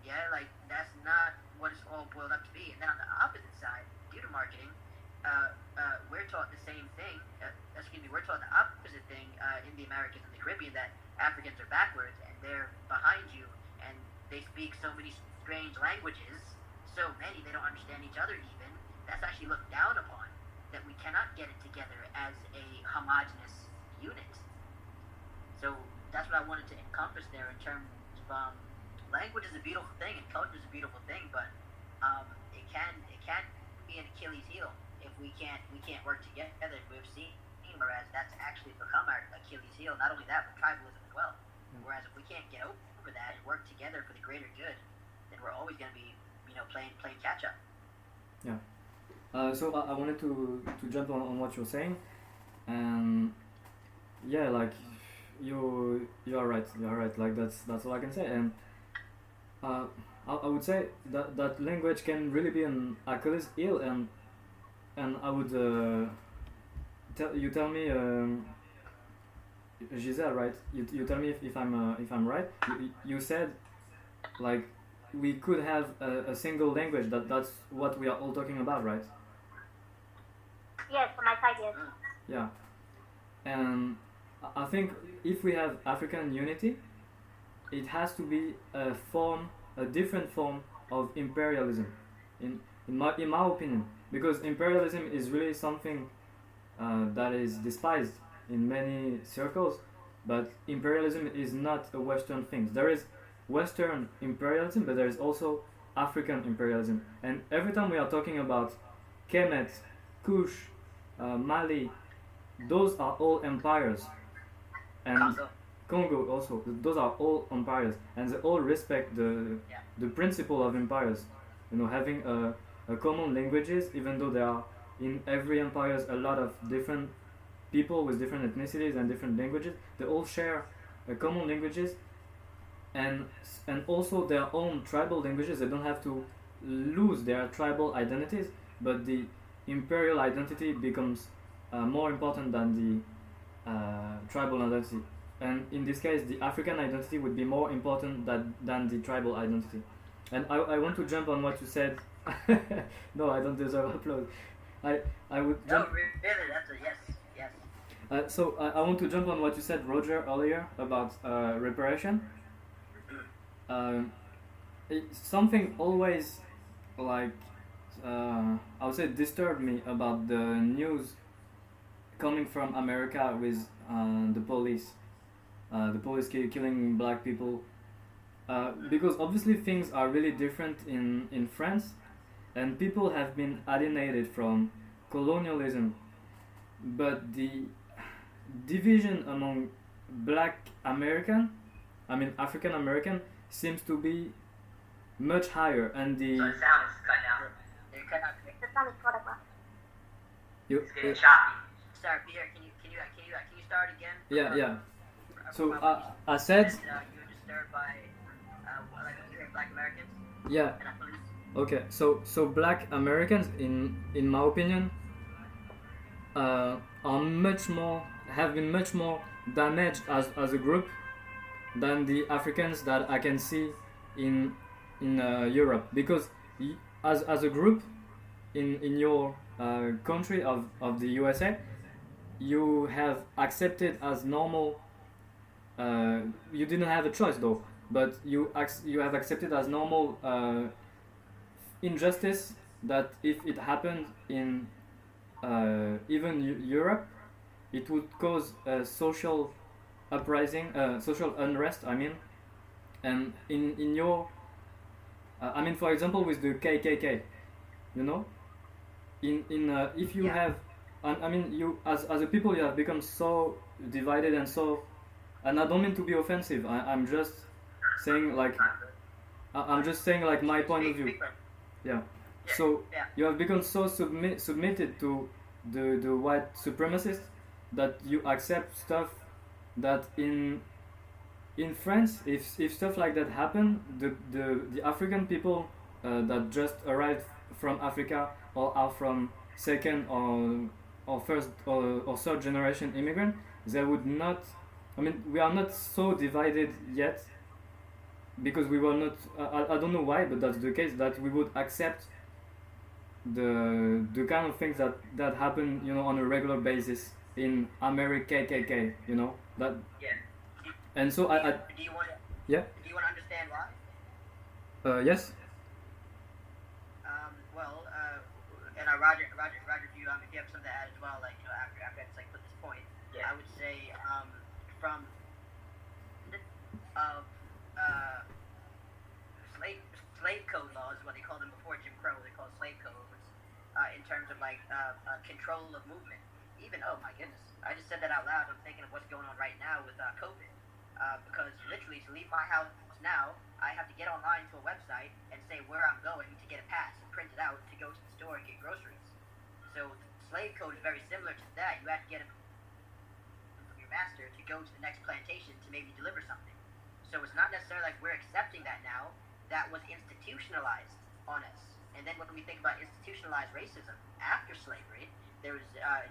[SPEAKER 4] Yeah, like that's not what it's all boiled up to be. And then on the opposite side, due to marketing, we're taught the same thing. We're taught the opposite thing in the Americas and the Caribbean, that Africans are backwards and they're behind you, and they speak so many strange languages, so many they don't understand each other even. That's actually looked down upon. That we cannot get it together as a homogenous unit. So that's what I wanted to encompass there in terms of language is a beautiful thing and culture is a beautiful thing, but it can be an Achilles heel if we can't work together. We've seen, whereas that's actually become our Achilles heel. Not only that, but tribalism as well. Whereas if we can't get over that and work together for the greater good, then we're always going to be, playing catch up.
[SPEAKER 1] Yeah. So I wanted to jump on what you're saying, and yeah, like you're right. You're right. Like that's all I can say. And I would say that language can really be an Achilles heel, and I would tell me, Gisèle, right? You tell me if I'm right. You said like we could have a single language. That's what we are all talking about, right?
[SPEAKER 5] Yes, from my side, yes.
[SPEAKER 1] Yeah. And I think if we have African unity, it has to be a different form of imperialism, in my opinion, because imperialism is really something that is despised in many circles, but imperialism is not a Western thing. There is Western imperialism, but there is also African imperialism, and every time we are talking about Kemet, Kush, Mali, those are all empires, and Congo also. Those are all empires, and they all respect the principle of empires. Having a common languages, even though there are in every empires a lot of different people with different ethnicities and different languages. They all share common languages, and also their own tribal languages. They don't have to lose their tribal identities, but the imperial identity becomes more important than the tribal identity. And in this case, the African identity would be more important than the tribal identity. And I want to jump on what you said. No, I don't deserve applause. I would jump.
[SPEAKER 4] No, really, that's a yes.
[SPEAKER 1] So I want to jump on what you said, Roger, earlier about reparation. Something always like I would say disturbed me about the news coming from America with the police killing black people, because obviously things are really different in France, and people have been alienated from colonialism, but the division among African American seems to be much higher, and the
[SPEAKER 2] So the sound is cutting out.
[SPEAKER 4] They're cut out.
[SPEAKER 5] The sound is caught up.
[SPEAKER 2] It's getting choppy.
[SPEAKER 4] Sorry, Peter, can you start again?
[SPEAKER 1] yeah. So I said
[SPEAKER 4] You were disturbed by like when you hear Black Americans
[SPEAKER 1] yeah.
[SPEAKER 4] and police.
[SPEAKER 1] Okay, so black Americans, in my opinion, have been much more damaged as a group than the Africans that I can see in Europe, because as a group in your country of the USA, you have accepted as normal. You didn't have a choice though, but you have accepted as normal injustice that if it happened in even Europe, it would cause a social uprising, social unrest. And in your, for example, with the KKK, if you have, you as a people, you have become so divided and so. And I don't mean to be offensive. I'm just saying like my point of view. Yeah. So you have become so submitted to the white supremacists that you accept stuff that in France, if stuff like that happen, the African people that just arrived from Africa or are from second or first or third generation immigrant, they would not. We are not so divided yet, because we were not. I don't know why, but that's the case, that we would accept the kind of things that happen, on a regular basis in America, KKK, that.
[SPEAKER 4] Yeah.
[SPEAKER 1] And so
[SPEAKER 4] Do you want to?
[SPEAKER 1] Yeah.
[SPEAKER 4] Do you want to understand why?
[SPEAKER 1] Yes.
[SPEAKER 4] And Roger, if you have something to add as well, like after I just put this point,
[SPEAKER 2] Yeah.
[SPEAKER 4] I would say from slave code laws, what they called them before Jim Crow, they called slave codes, in terms of control of movement. Even, oh my goodness, I just said that out loud. I'm thinking of what's going on right now with COVID, because literally to leave my house now, I have to get online to a website and say where I'm going to get a pass and print it out to go to the store and get groceries. So slave code is very similar to that. You have to get it from your master to go to the next plantation to maybe deliver something. So it's not necessarily like we're accepting that now. That was institutionalized on us. And then when we think about institutionalized racism after slavery, there was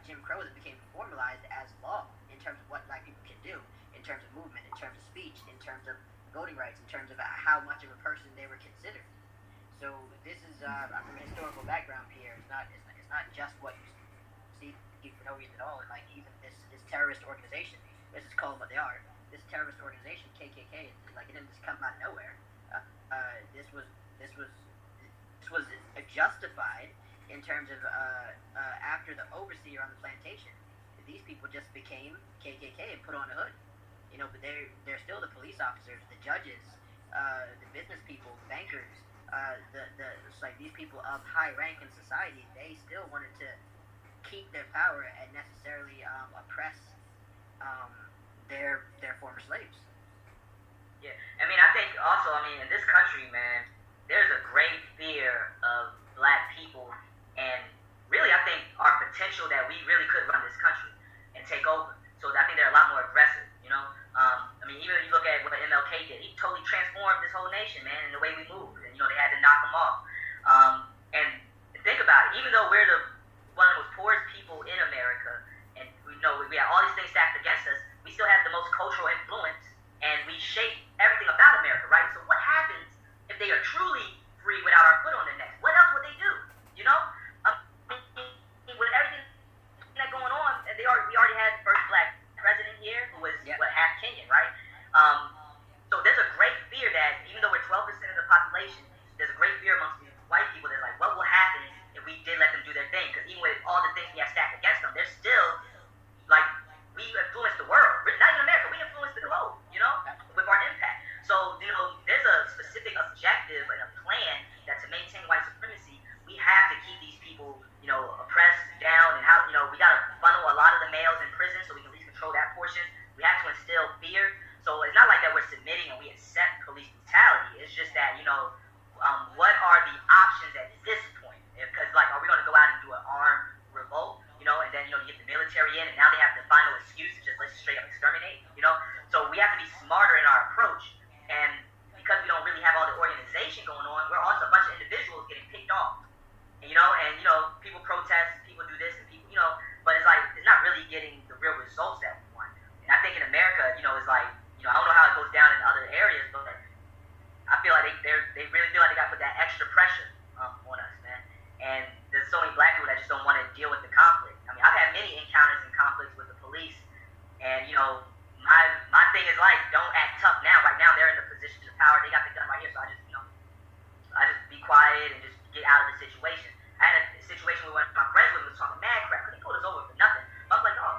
[SPEAKER 4] Jim Crow that became formalized as law in terms of what black people can do, in terms of movement, in terms of speech, in terms of voting rights, in terms of how much of a person they were considered. So this is from a historical background, Pierre. It's not just what you see for no reason at all. And like even this terrorist organization, let's just call them what they are. This terrorist organization, KKK, like it didn't just come out of nowhere. This was justified in terms of after the overseer on the plantation, these people just became KKK and put on a hood. You know, but they're still the police officers, the judges, the business people, the bankers, it's like these people of high rank in society. They still wanted to keep their power and necessarily oppress their former slaves.
[SPEAKER 2] Yeah, I mean, I think also, in this country, man, there's a great fear of black people, and really, I think our potential that we really could run this country and take over. So I think they're a lot more aggressive, you know. Even if you look at what MLK did, he totally transformed this whole nation, man, and the way we move. And they had to knock him off. And think about it, even though we're one of the most poorest people in America, and we have all these things stacked against us, we still have the most cultural influence, and we shape everything about America, right? So what happens if they are truly free without our foot on their necks? What else would they do? You know? With everything that's going on, and we already had the first black president here who was half Kenyan, right? So there's a great fear that even though we're 12% of the population, there's a great fear amongst these white people that's like, what will happen if we did let them do their thing? Because even with all the things we have stacked against them, they're still like, we influence the world. Not even America, we influence the globe, you know, with our impact. So, there's a specific objective and a plan that to maintain white supremacy, we have to keep these people, oppressed down, and how, we got to funnel a lot of the males in prison so we can at least control that portion. We have to instill fear. So it's not like that we're submitting and we accept police brutality. It's just that, what are the options at this point? Because, are we going to go out and do an armed revolt, and then, you get the military in, and now they have the final excuse to just let's straight up exterminate, So we have to be smarter in our approach. And because we don't really have all the organization going on, we're also a bunch of individuals getting picked off. And people protest, people do this, and people, but it's like, it's not really getting the real results that we want. And I think in America, it's like, I don't know how it goes down in other areas, but I feel like they really feel like they got to put that extra pressure on us, man. And there's so many black people that just don't want to deal with the conflict. I've had many encounters and conflicts with the police, and, my thing is like, don't act tough now. Right now, they're in the position of power. They got the gun right here, so I just be quiet and just get out of the situation. I had a situation where one of my friends was talking mad crap, because they pulled us over for nothing. I was like, oh,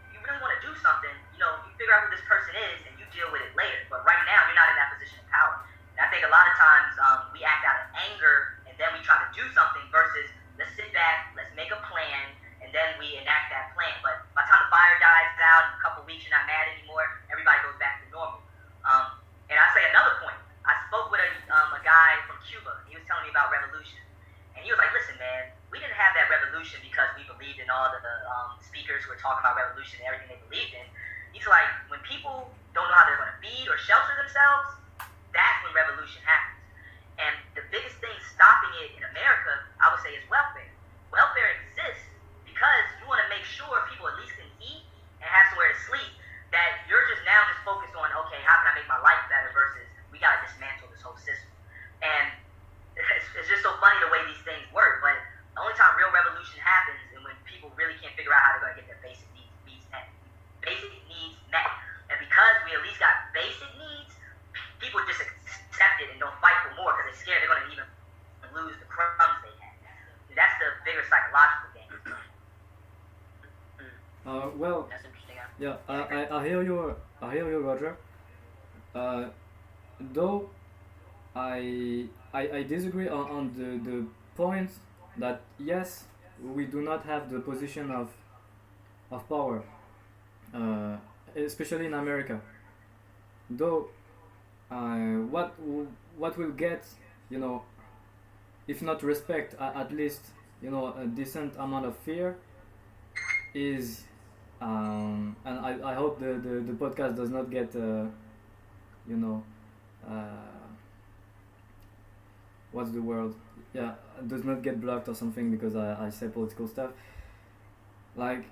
[SPEAKER 2] you really want to do something, you figure out who this person is, and you deal with it later. But right now, you're not in that position of power. And I think a lot of times we act out of anger, and then we try to do something versus let's sit back, let's make a plan, and then we enact that plan. But by the time the fire dies out, in a couple of weeks, you're not mad anymore, everybody goes back to normal. And I say another point. I spoke with a guy from Cuba. He was telling me about revolution. And he was like, listen, man, we didn't have that revolution because we believed in all the speakers who were talking about revolution and everything they believed in. He's like, when people don't know how they're going to feed or shelter themselves, that's when revolution happens. And the biggest thing stopping it in America, I would say, is welfare. Welfare exists because you want to make sure people at least can eat and have somewhere to sleep, that you're just now just focused on, okay, how can I make my life better versus we got to dismantle this whole system. And it's just so funny the way these things work, but the only time real revolution happens is when people really can't figure out how they're going to get their basic needs met. Basic needs met. And because we at least got basic needs, people just accept it and don't fight for more because they're scared they're going to even lose the crumbs they had. And that's the bigger psychological game.
[SPEAKER 1] Well,
[SPEAKER 4] That's interesting.
[SPEAKER 1] yeah, I hear you, Roger. Though I disagree on the point that yes, we do not have the position of power, especially in America. Though what will get if not respect, at least a decent amount of fear is. And I hope the podcast does not get what's the word? Yeah, does not get blocked or something because I say political stuff. Like,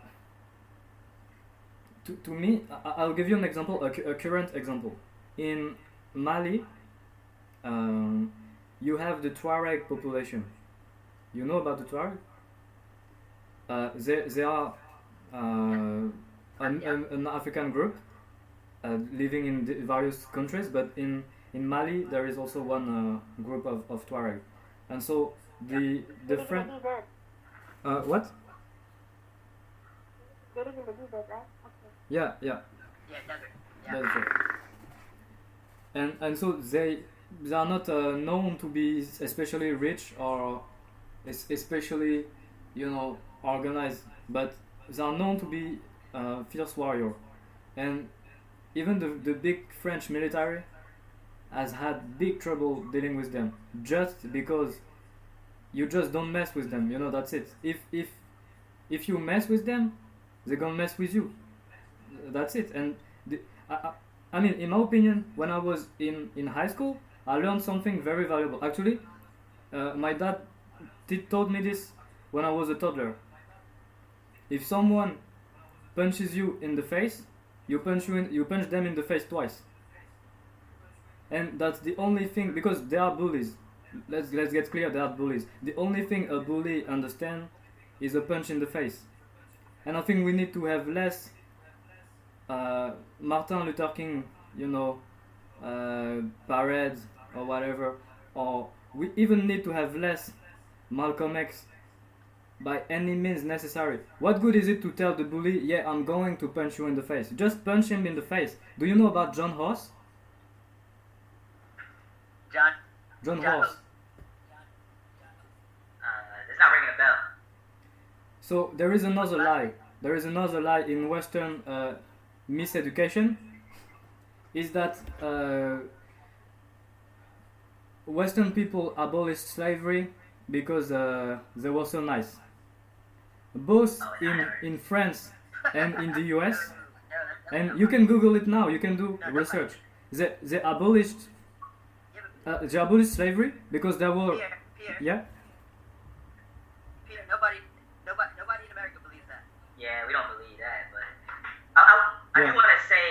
[SPEAKER 1] to me, I'll give you an example, a current example. In Mali, you have the Tuareg population. You know about the Tuareg? They are an African group living in various countries, but in Mali there is also one group of Tuareg, and so the French. What?
[SPEAKER 5] They live in the desert, right? Okay.
[SPEAKER 1] Yeah.
[SPEAKER 4] Yeah, desert. Yeah.
[SPEAKER 1] That's right. And so they are not known to be especially rich or especially organized, but they are known to be fierce warrior, and even the big French military has had big trouble dealing with them just because you just don't mess with them. That's it. If you mess with them, they're gonna mess with you. That's it. And I mean, in my opinion, when I was in high school, I learned something very valuable. Actually, my dad told me this when I was a toddler. If someone punches you in the face, you punch them in the face twice. And that's the only thing, because they are bullies. Let's get clear, they are bullies. The only thing a bully understands is a punch in the face. And I think we need to have less Martin Luther King, parades or whatever, or we even need to have less Malcolm X by any means necessary. What good is it to tell the bully, yeah, I'm going to punch you in the face? Just punch him in the face. Do you know about John Ross? John Ross.
[SPEAKER 2] It's not ringing a bell.
[SPEAKER 1] So there is another lie. There is another lie in Western miseducation. Is that Western people abolished slavery because they were so nice. Both in France and in the US, and you can Google it now. You can do research. They abolished slavery because there were yeah.
[SPEAKER 4] Peter, nobody in America believes that.
[SPEAKER 2] Yeah, we don't believe that, but I do want to say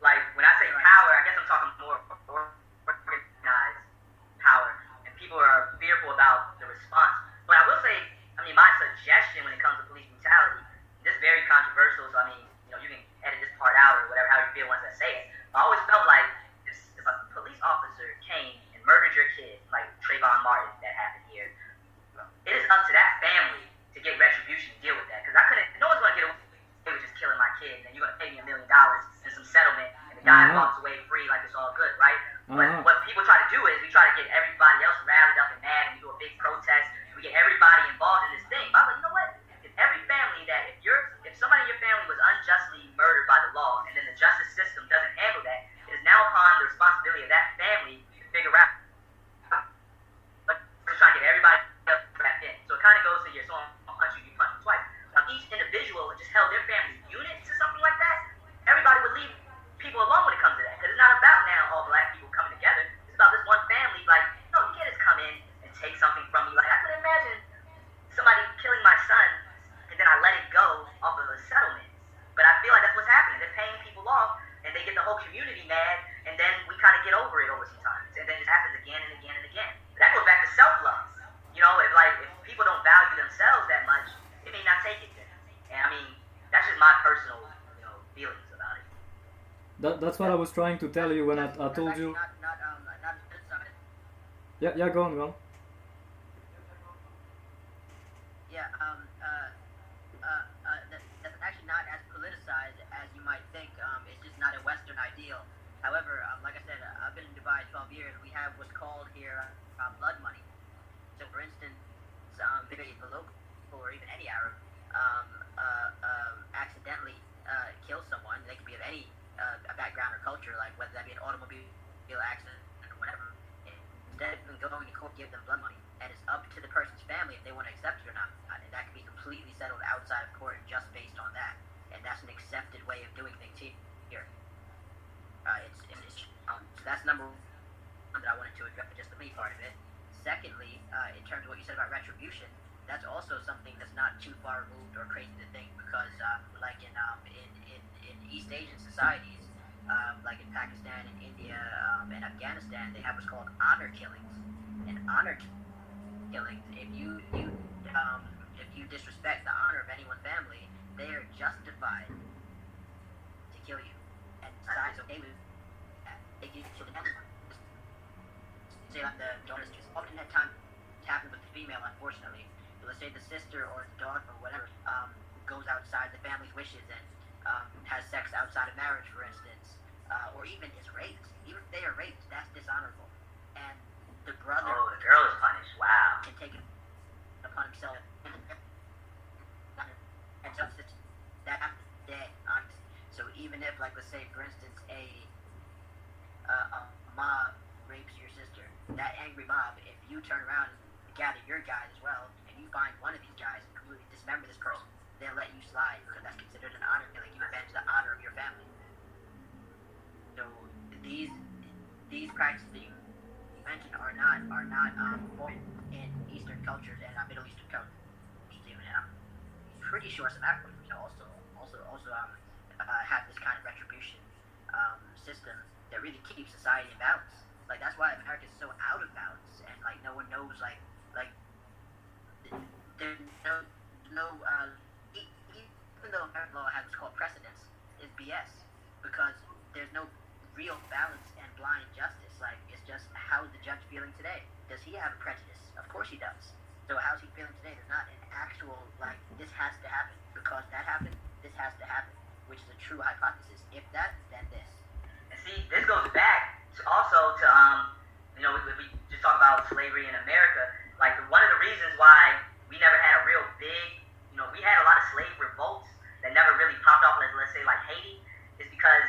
[SPEAKER 2] like when I say power, I guess I'm talking more organized power, and people are fearful about the response. But I will say, my suggestion when it comes to police brutality, this is very controversial, so you can edit this part out or whatever, how you feel once I say it. I always felt like if a police officer came and murdered your kid, like Trayvon Martin that happened here, it is up to that family to get retribution to deal with that. Because no one's going to get away with just killing my kid, and you're going to pay me $1 million and some settlement, and the guy walks away free like it's all good, right? But what people try to do is we try to get everybody else rallied up and mad, and we do a big protest, and we get everybody involved in this thing. But I'm like, you know what? If every family if somebody in your family was unjustly murdered by the law, and then the justice system doesn't handle that, it is now upon the responsibility of that family to figure out. But we're trying to get everybody else wrapped in. So it kind of goes to your someone punch you punch them twice. Now each individual just held their family unit to something like that, everybody would leave people alone when it comes to that. Because it's not about now all black people coming together. It's about this one family. Like, no, you can't just come in and take something from me. Like, I couldn't imagine somebody killing my son and then I let it go off of a settlement. But I feel like that's what's happening. They're paying people off and they get the whole community mad, and then we kind of get over it over some time. And then it happens again and again and again. That goes back to self-love. If people don't value themselves that much, they may not take it then. And that's just my personal, feelings about it.
[SPEAKER 1] That's what I was trying to tell you when I told you. Yeah, go on.
[SPEAKER 4] Yeah, that's actually not as politicized as you might think. It's just not a Western ideal. However, like I said, I've been in Dubai 12 years. We have what's called here blood money. So, for instance, if a local or even any Arab accidentally kills someone, they could be of any background or culture, like whether that be an automobile accident or whatever, instead of going to court, give them blood money, and it's up to the person's family if they want to accept it or not. And that can be completely settled outside of court just based on that. And that's an accepted way of doing things here. So that's number one that I wanted to address, just the me part of it. Secondly, in terms of what you said about retribution, that's also something that's not too far removed or crazy to think, because like in East Asian societies, like in Pakistan and India and Afghanistan, they have what's called honor killings. And honor killings, if you disrespect the honor of anyone's family, they are justified to kill you. And society's okay with that. They do to the next one. Say like the daughters just often had time to happen with the female, unfortunately. So let's say the sister or the daughter or whatever goes outside the family's wishes and has sex outside of marriage, for instance, or even is raped. Even if they are raped, that's dishonorable. And the brother...
[SPEAKER 2] Oh, the girl is punished. Wow.
[SPEAKER 4] ...can take it upon himself. And justice that day, honestly. So even if, like, let's say, for instance, a mob rapes your sister, that angry mob, if you turn around and gather your guys as well, and you find one of these guys and completely dismember this person, they'll let you slide, because that's considered an honor killing. You avenge the honor of your family. So these practices that you mentioned are not foreign in Eastern cultures and Middle Eastern cultures even. And I'm pretty sure some Africans also have this kind of retribution system that really keeps society in balance. Like, that's why America is so out of balance, and like no one knows like there's no even though American law has what's called precedence, is BS, because there's no real balance and blind justice. Like, it's just, how's the judge feeling today? Does he have a prejudice? Of course he does. So how's he feeling today? There's not an actual, like, this has to happen because that happened, this has to happen, which is a true hypothesis. If that, then this.
[SPEAKER 2] And see, this goes back to also to we just talk about slavery in America. Like, one of the reasons why we never had a real big, we had a lot of slave revolts that never really popped off, let's say like Haiti, is because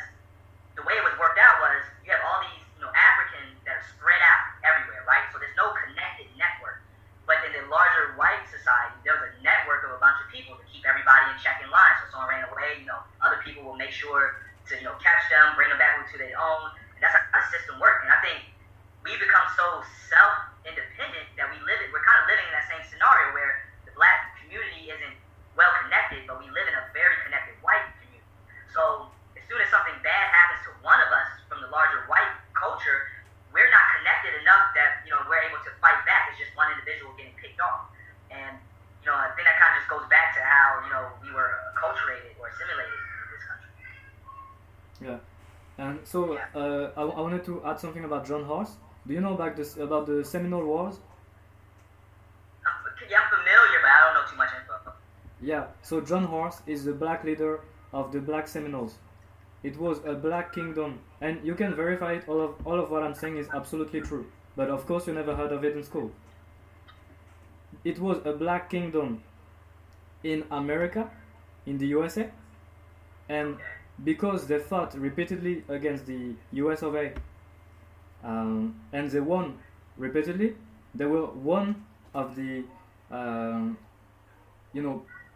[SPEAKER 2] the way it was worked out was you have all these Africans that are spread out everywhere, right? So there's no connected network. But in the larger white society, there was a network of a bunch of people to keep everybody in check in line. So if someone ran away, other people will make sure to catch them, bring them back to their own. And that's how the system worked. And I think we've become so self-independent that we're kind of living in that same scenario where the black community isn't well connected, but we live in a very connected white community. So as soon as something bad happens to one of us from the larger white culture, we're not connected enough that we're able to fight back. It's just one individual getting picked off. And I think that kind of just goes back to how we were acculturated or assimilated in this country.
[SPEAKER 1] Yeah. And so I wanted to add something about John Horse. Do you know about the Seminole Wars?
[SPEAKER 2] Yeah, I'm familiar, but I don't know too much info.
[SPEAKER 1] Yeah, so John Horse is the black leader of the Black Seminoles. It was a black kingdom, and you can verify it. All of what I'm saying is absolutely true. But of course, you never heard of it in school. It was a black kingdom in America, in the USA, and because they fought repeatedly against the US of A, and they won repeatedly, they were one of the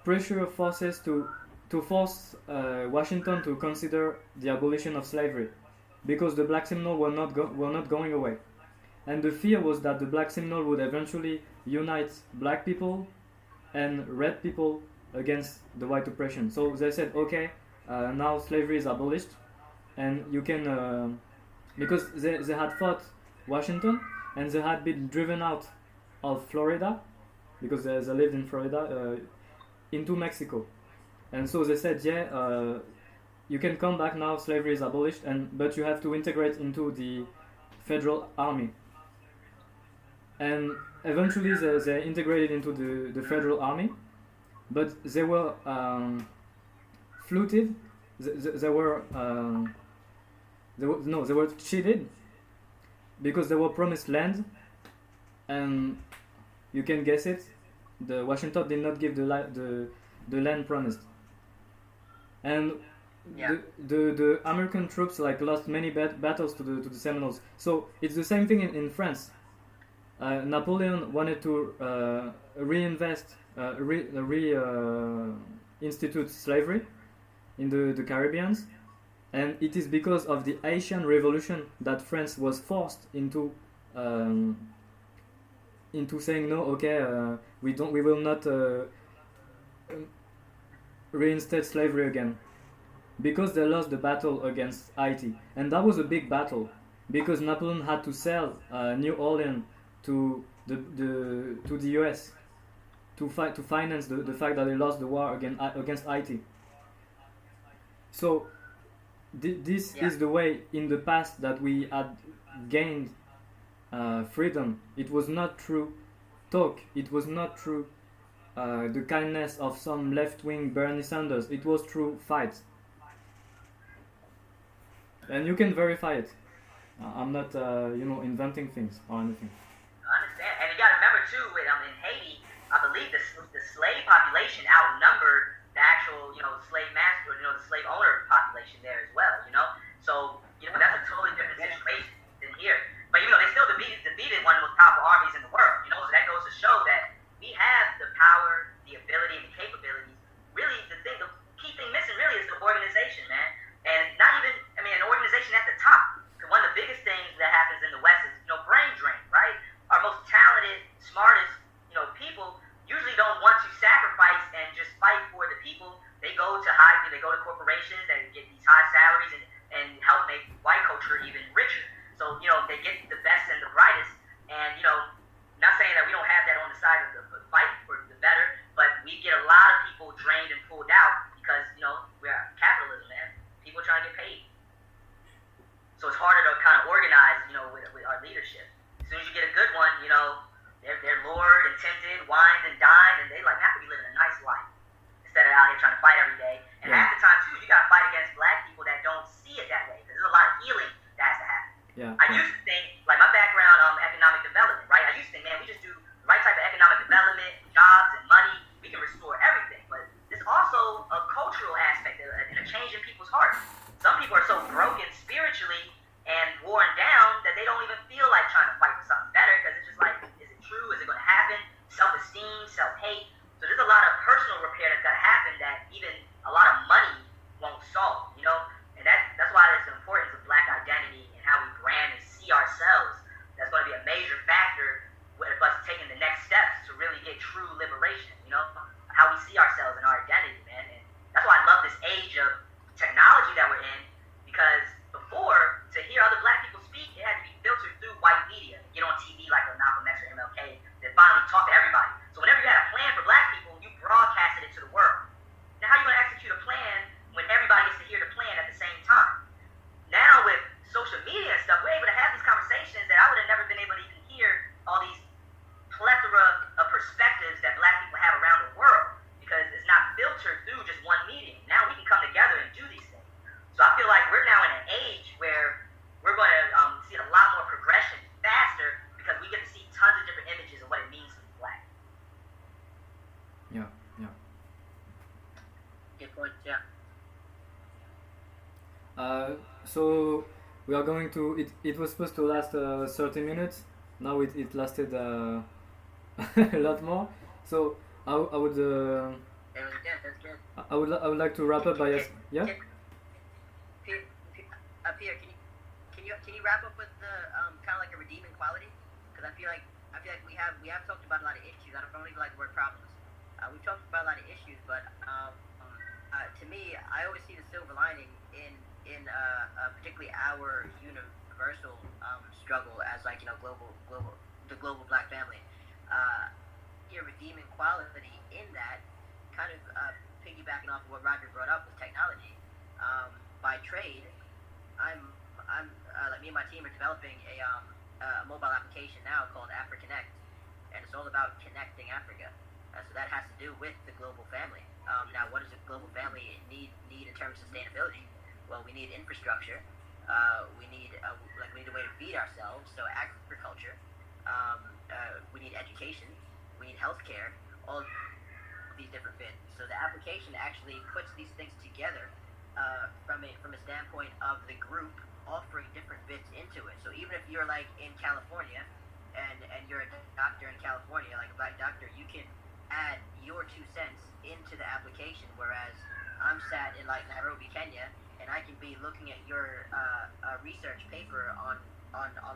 [SPEAKER 1] pressure forces to force Washington to consider the abolition of slavery, because the Black Seminoles were not going away, and the fear was that the Black Seminole would eventually unite black people and red people against the white oppression. So they said, okay, now slavery is abolished, and you can because they had fought Washington and they had been driven out of Florida, because they lived in Florida, into Mexico. And so they said, you can come back now, slavery is abolished, but you have to integrate into the federal army. And eventually they integrated into the federal army, but they were flouted, they were cheated, because they were promised land, and you can guess it, the Washington did not give the land promised. And
[SPEAKER 4] Yeah.
[SPEAKER 1] the American troops like lost many battles to the Seminoles. So it's the same thing in France. Napoleon wanted to institute slavery in the Caribbeans, and it is because of the Haitian Revolution that France was forced into saying no. Okay, we will not reinstate slavery again, because they lost the battle against Haiti, and that was a big battle because Napoleon had to sell New Orleans to the U.S. to finance the fact that they lost the war against Haiti. So this
[SPEAKER 4] Yeah.
[SPEAKER 1] is the way in the past that we had gained freedom. It was not through talk. It was not through the kindness of some left-wing Bernie Sanders. It was through fights. And you can verify it. I'm not, inventing things or anything.
[SPEAKER 2] I understand, and you got to remember too, in Haiti, I believe the slave population outnumbered the actual, slave master, the slave owner population there as well. So that's a totally different situation than here. But they still defeated one of the most powerful armies in the world. So that goes to show that we have the power, the ability, and the capabilities. Really, the key thing missing really is the organization, man, and not even, an organization at the top. Because one of the biggest things that happens in the West is brain drain, right? Our most talented, smartest, people usually don't want to sacrifice and just fight for the people. They go to corporations that get these high salaries and help make white culture even richer. So, they get the best and the brightest. And, not saying that we don't have that on the side of the fight for the better, but we get a lot of people drained and pulled out because, we're capitalism, man. People trying to get paid. So it's harder to kind of organize, with our leadership. As soon as you get a good one, they're lured and tempted, wined and dined, and they have to be living a nice life instead of out here trying to fight every day. And half the time too, you got to fight against black people that don't see it that way, because there's a lot of healing that has to happen. I used to think, my background, economic development, right? I used to think, man, we just do the right type of economic development, jobs and money, we can restore everything. But there's also a cultural aspect and a change in people's hearts. Some people are so broken spiritually and worn down that they don't even feel like trying to fight for something better, because it's just like, is it true? Is it going to happen? Self-esteem, self-hate. So there's a lot of personal repair that's got to happen that even a lot of money won't solve, And that's why there's the importance of black identity and how we brand and see ourselves. That's going to be a major factor with us taking the next steps to really get true liberation, How we see ourselves and our identity, man. And that's why I love this age of technology that we're in, because before, to hear other black people speak, it had to be filtered through white media, get on TV like a Malcolm X or MLK, that finally talk to everybody. So whenever you had a plan for black people, you broadcasted it to the world. Now, how are you going to execute a plan when everybody gets to hear the plan at the same time? Now, with social media and stuff, we're able to have these conversations that I would have never been able to even hear all these plethora of perspectives that black people have around the world, because it's not filtered through just one medium. Now we can come together and do these things. So I feel like we're now in an age where we're going to see a lot more progression faster, because we get to see tons of different images of what it means to be black.
[SPEAKER 1] Yeah.
[SPEAKER 4] Good point, yeah.
[SPEAKER 1] So we are going to. It was supposed to last 30 minutes. Now it lasted a lot more. So I would.
[SPEAKER 4] It was good, that's good.
[SPEAKER 1] I would like to wrap up by yeah.
[SPEAKER 4] Pierre, can you wrap up with the kind of like a redeeming quality? Because I feel like we have talked about a lot of issues. I don't even like the word problems. We've talked about a lot of issues, but to me, I always see the silver lining in particularly our universal struggle as the global black family. Your redeeming quality in that, kind of piggybacking off of what Roger brought up with technology. By trade, I'm like me and my team are developing a mobile application now called afrikanekt, and it's all about connecting Africa. So that has to do with the global family. Now, what does a global family need in terms of sustainability? Well, we need infrastructure. We need a way to feed ourselves. So agriculture. We need education. We need healthcare. All these different bits. So the application actually puts these things together from a standpoint of the group offering different bits into it. So even if you're like in California and you're a doctor in California, like a black doctor, you can add your 2 cents into the application, whereas I'm sat in like Nairobi, Kenya, and I can be looking at your research paper on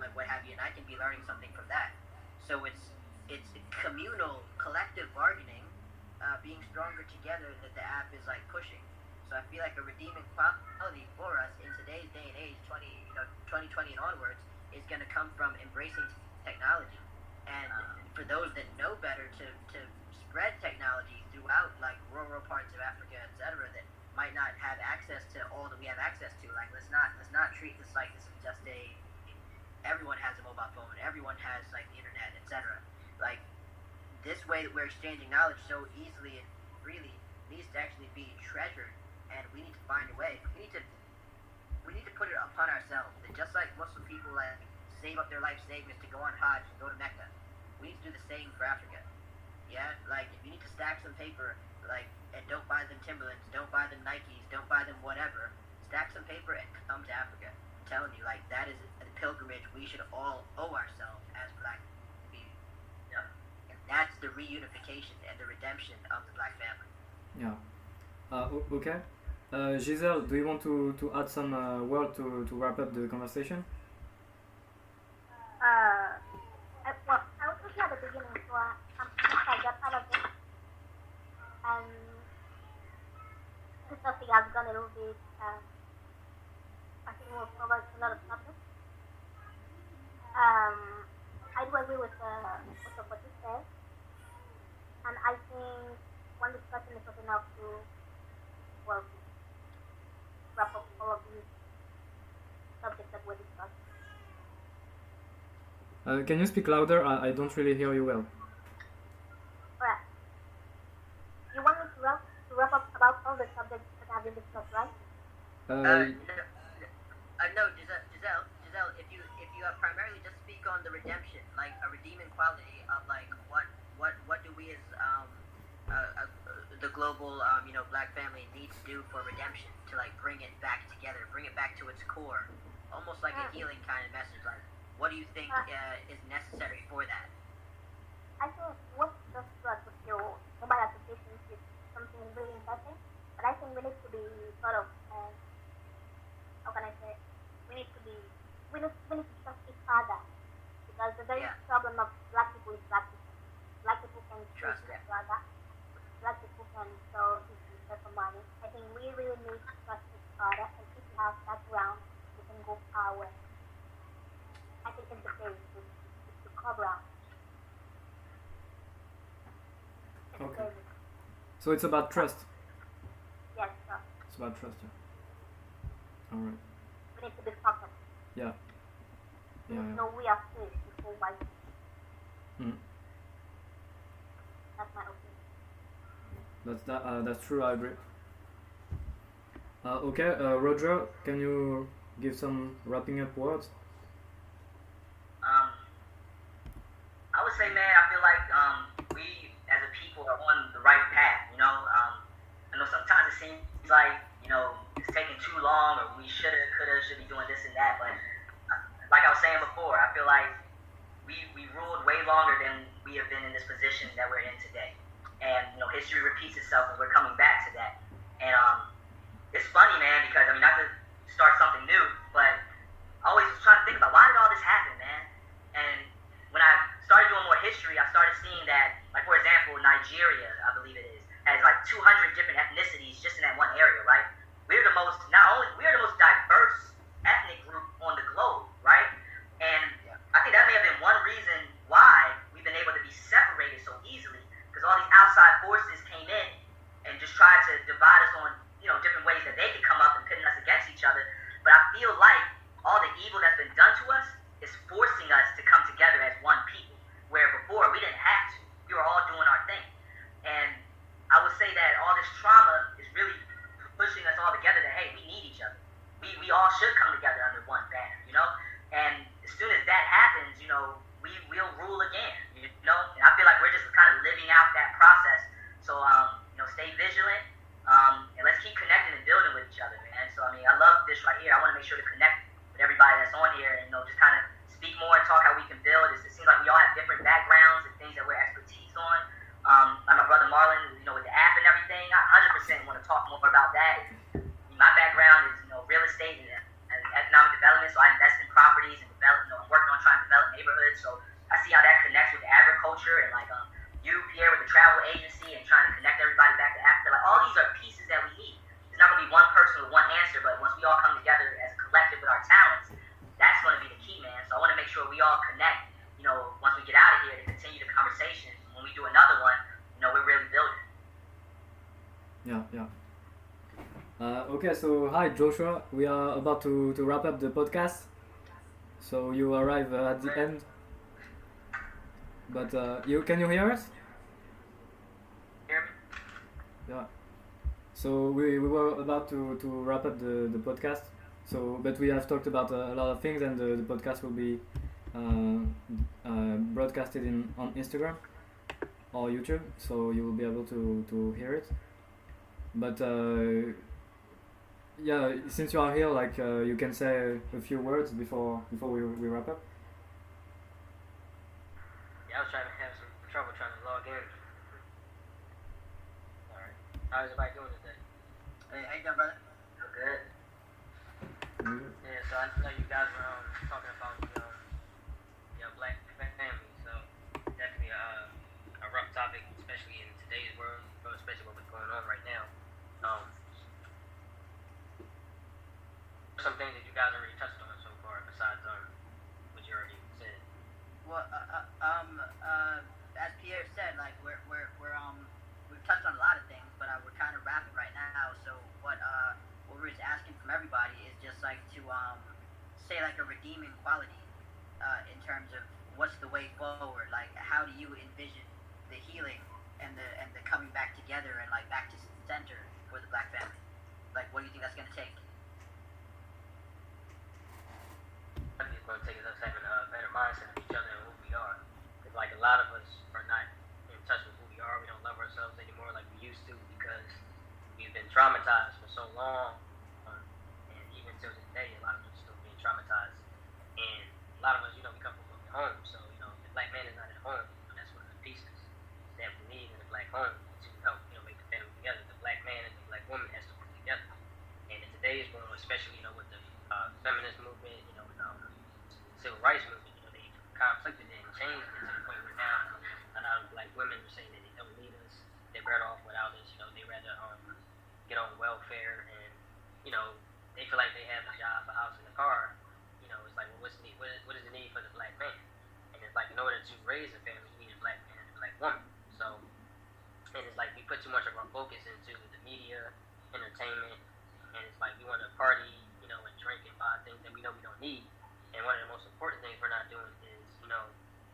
[SPEAKER 4] like what have you, and I can be learning something from that. So it's communal, collective bargaining, being stronger together that the app is like pushing. So I feel like a redeeming quality for us in today's day and age, 2020 and onwards, is going to come from embracing technology. And for those that know better, to spread technology throughout like rural parts of Africa, etc., that might not have access to all that we have access to. Like let's not treat this like this is just everyone has a mobile phone, everyone has like the internet, etc. Like this way that we're exchanging knowledge so easily and freely needs to actually be treasured, and we need to find a way. We need to put it upon ourselves that just like Muslim people like save up their life savings to go on Hajj and go to Mecca, we need to do the same for Africa. Yeah, like if you need to stack some paper, like, and don't buy them Timberlands, don't buy them Nikes, don't buy them whatever, stack some paper and come to Africa. I'm telling you, like that is a pilgrimage we should all owe ourselves as black people. Yeah. And that's the reunification and the redemption of the black family.
[SPEAKER 1] Yeah. Okay. Gisèle, do you want to add some word to wrap up the conversation?
[SPEAKER 5] Well, I was thinking at the beginning, so I got out of it. And this topic has gone a little bit, I think we'll cover a lot of topics. I do agree with what you said. And I think one discussion is not enough to, well, wrap up all of these subjects that were discussed.
[SPEAKER 1] Can you speak louder? I don't really hear you well.
[SPEAKER 5] Alright. You want me to wrap up about all the subjects that have been discussed, right?
[SPEAKER 4] No, Gisèle, if you primarily just speak on the redemption, like a redeeming quality of like what do we as the global black family need to do for redemption to like bring it back together, bring it back to its core, almost like a healing kind of message. Like, what do you think is necessary for that?
[SPEAKER 5] I think what just brought with your mobile applications is something really interesting, but I think we need to be sort of, how can I say, we need to trust each other, because the very problem of black people is black people. Black people can trust each other. Black people can sell issues for money. I think we really need to trust each other, and if we have that ground, we can go far away. I think it's the base, it's the core ground.
[SPEAKER 1] Okay. So it's about trust.
[SPEAKER 5] Yes, trust.
[SPEAKER 1] It's about trust, yeah. Alright.
[SPEAKER 5] We need to be focused.
[SPEAKER 1] Yeah.
[SPEAKER 5] No, we are safe before white people. That's my opinion.
[SPEAKER 1] That's true, I agree. Okay, Roger, can you give some wrapping up words?
[SPEAKER 2] I would say, man, I feel like we as a people are on the right path. I know sometimes it seems like it's taking too long, or we should be doing this and that. But like I was saying before, I feel like we ruled way longer than we have been in this position that we're in today. And history repeats itself, and we're coming back to that. And it's funny, man, because not to start something new, but I always was trying to think about why did all this happen, man. And when I started doing more history, I started seeing that, like, for example, Nigeria, I believe it is, has like 200 different ethnicities just in that one area, right? We're the most diverse ethnic group on the globe, right? And I think that may have been one reason why we've been able to be separated so easily, because all these outside forces came in and just tried to divide us on, different ways that they could come up and pitting us against each other. But I feel like all the evil that's been done to us is forcing us to come together as one people, where before we didn't have to. We were all doing our thing. And I would say that all this trauma is really pushing us all together that, hey, we need each other. We all should come together under one banner, And as soon as that happens, we'll rule again, And I feel like we're just kind of living out that process. So, stay vigilant, and let's keep connecting and building with each other, man. this right here. I want to make sure to connect with everybody that's on here and, just kind of speak more and talk how we can build. It seems like we all have different backgrounds and things that we're expertise on. Like my brother Marlon, with the app and everything, I 100% want to talk more about that. My background is, real estate and economic development, so I invest in properties and develop, I'm working on trying to develop neighborhoods, so I see how that connects with agriculture and like you, Pierre, with the travel agency and trying to connect everybody back to Africa. Like all these are pieces that we need. There's not going to be one person with one answer, but once we all come together as a collective with our talents, that's going to be the key, man. So I want to make sure we all connect, once we get out of here to continue the conversation. When we do another one, we're really building.
[SPEAKER 1] Yeah. Okay, so hi Joshua. We are about to wrap up the podcast. So you arrive at the end. But can you hear us?
[SPEAKER 2] Hear me?
[SPEAKER 1] Yeah. So we were about to wrap up the podcast. So but we have talked about a lot of things, and the podcast will be broadcasted on Instagram or YouTube, so you will be able to hear it. But yeah, since you are here, like you can say a few words before we wrap up.
[SPEAKER 6] Yeah, I was trying to have some trouble trying to log in. Alright. How's everybody doing today?
[SPEAKER 4] Hey, how you doing, brother?
[SPEAKER 2] Good.
[SPEAKER 6] Yeah, so I know you guys were talking about black family, so definitely a rough topic, especially in today's world, especially what's going on right now. Some things that you guys already touched on so far, besides what you already said.
[SPEAKER 4] Well, as Pierre said, like we've touched on a lot of things, but we're kind of wrapping right now. So what we're just asking from everybody is just like to say like a redeeming quality in terms of what's the way forward. Like, how do you envision the healing and the coming back together and like back to center for the black family? Like, what do you think that's gonna take?
[SPEAKER 6] I think it's going to take us having a better mindset of each other and who we are. Because like a lot of us are not in touch with who we are. We don't love ourselves anymore like we used to because we've been traumatized for so long. And even till this day, a lot of us are still being traumatized. And a lot of us, we come from broken homes. So, the black man is not at home. And that's one of the pieces that we need in the black home to help, make the family together. The black man and the black woman has to work together. And in today's world, especially, with the feminist movement, with civil rights movement, they conflicted it and changed it to the point where now a lot of black women are saying that they don't need us, they're better off without us, they rather get on welfare and, they feel like they have a job, a house, and a car. It's like, well, what is the need for the black man? And it's like, in order to raise a family, you need a black man and a black woman. So, and it's like we put too much of our focus into the media, entertainment, and it's like we want to party, and drink and buy things that we know we don't need. And one of the most important things we're not doing is,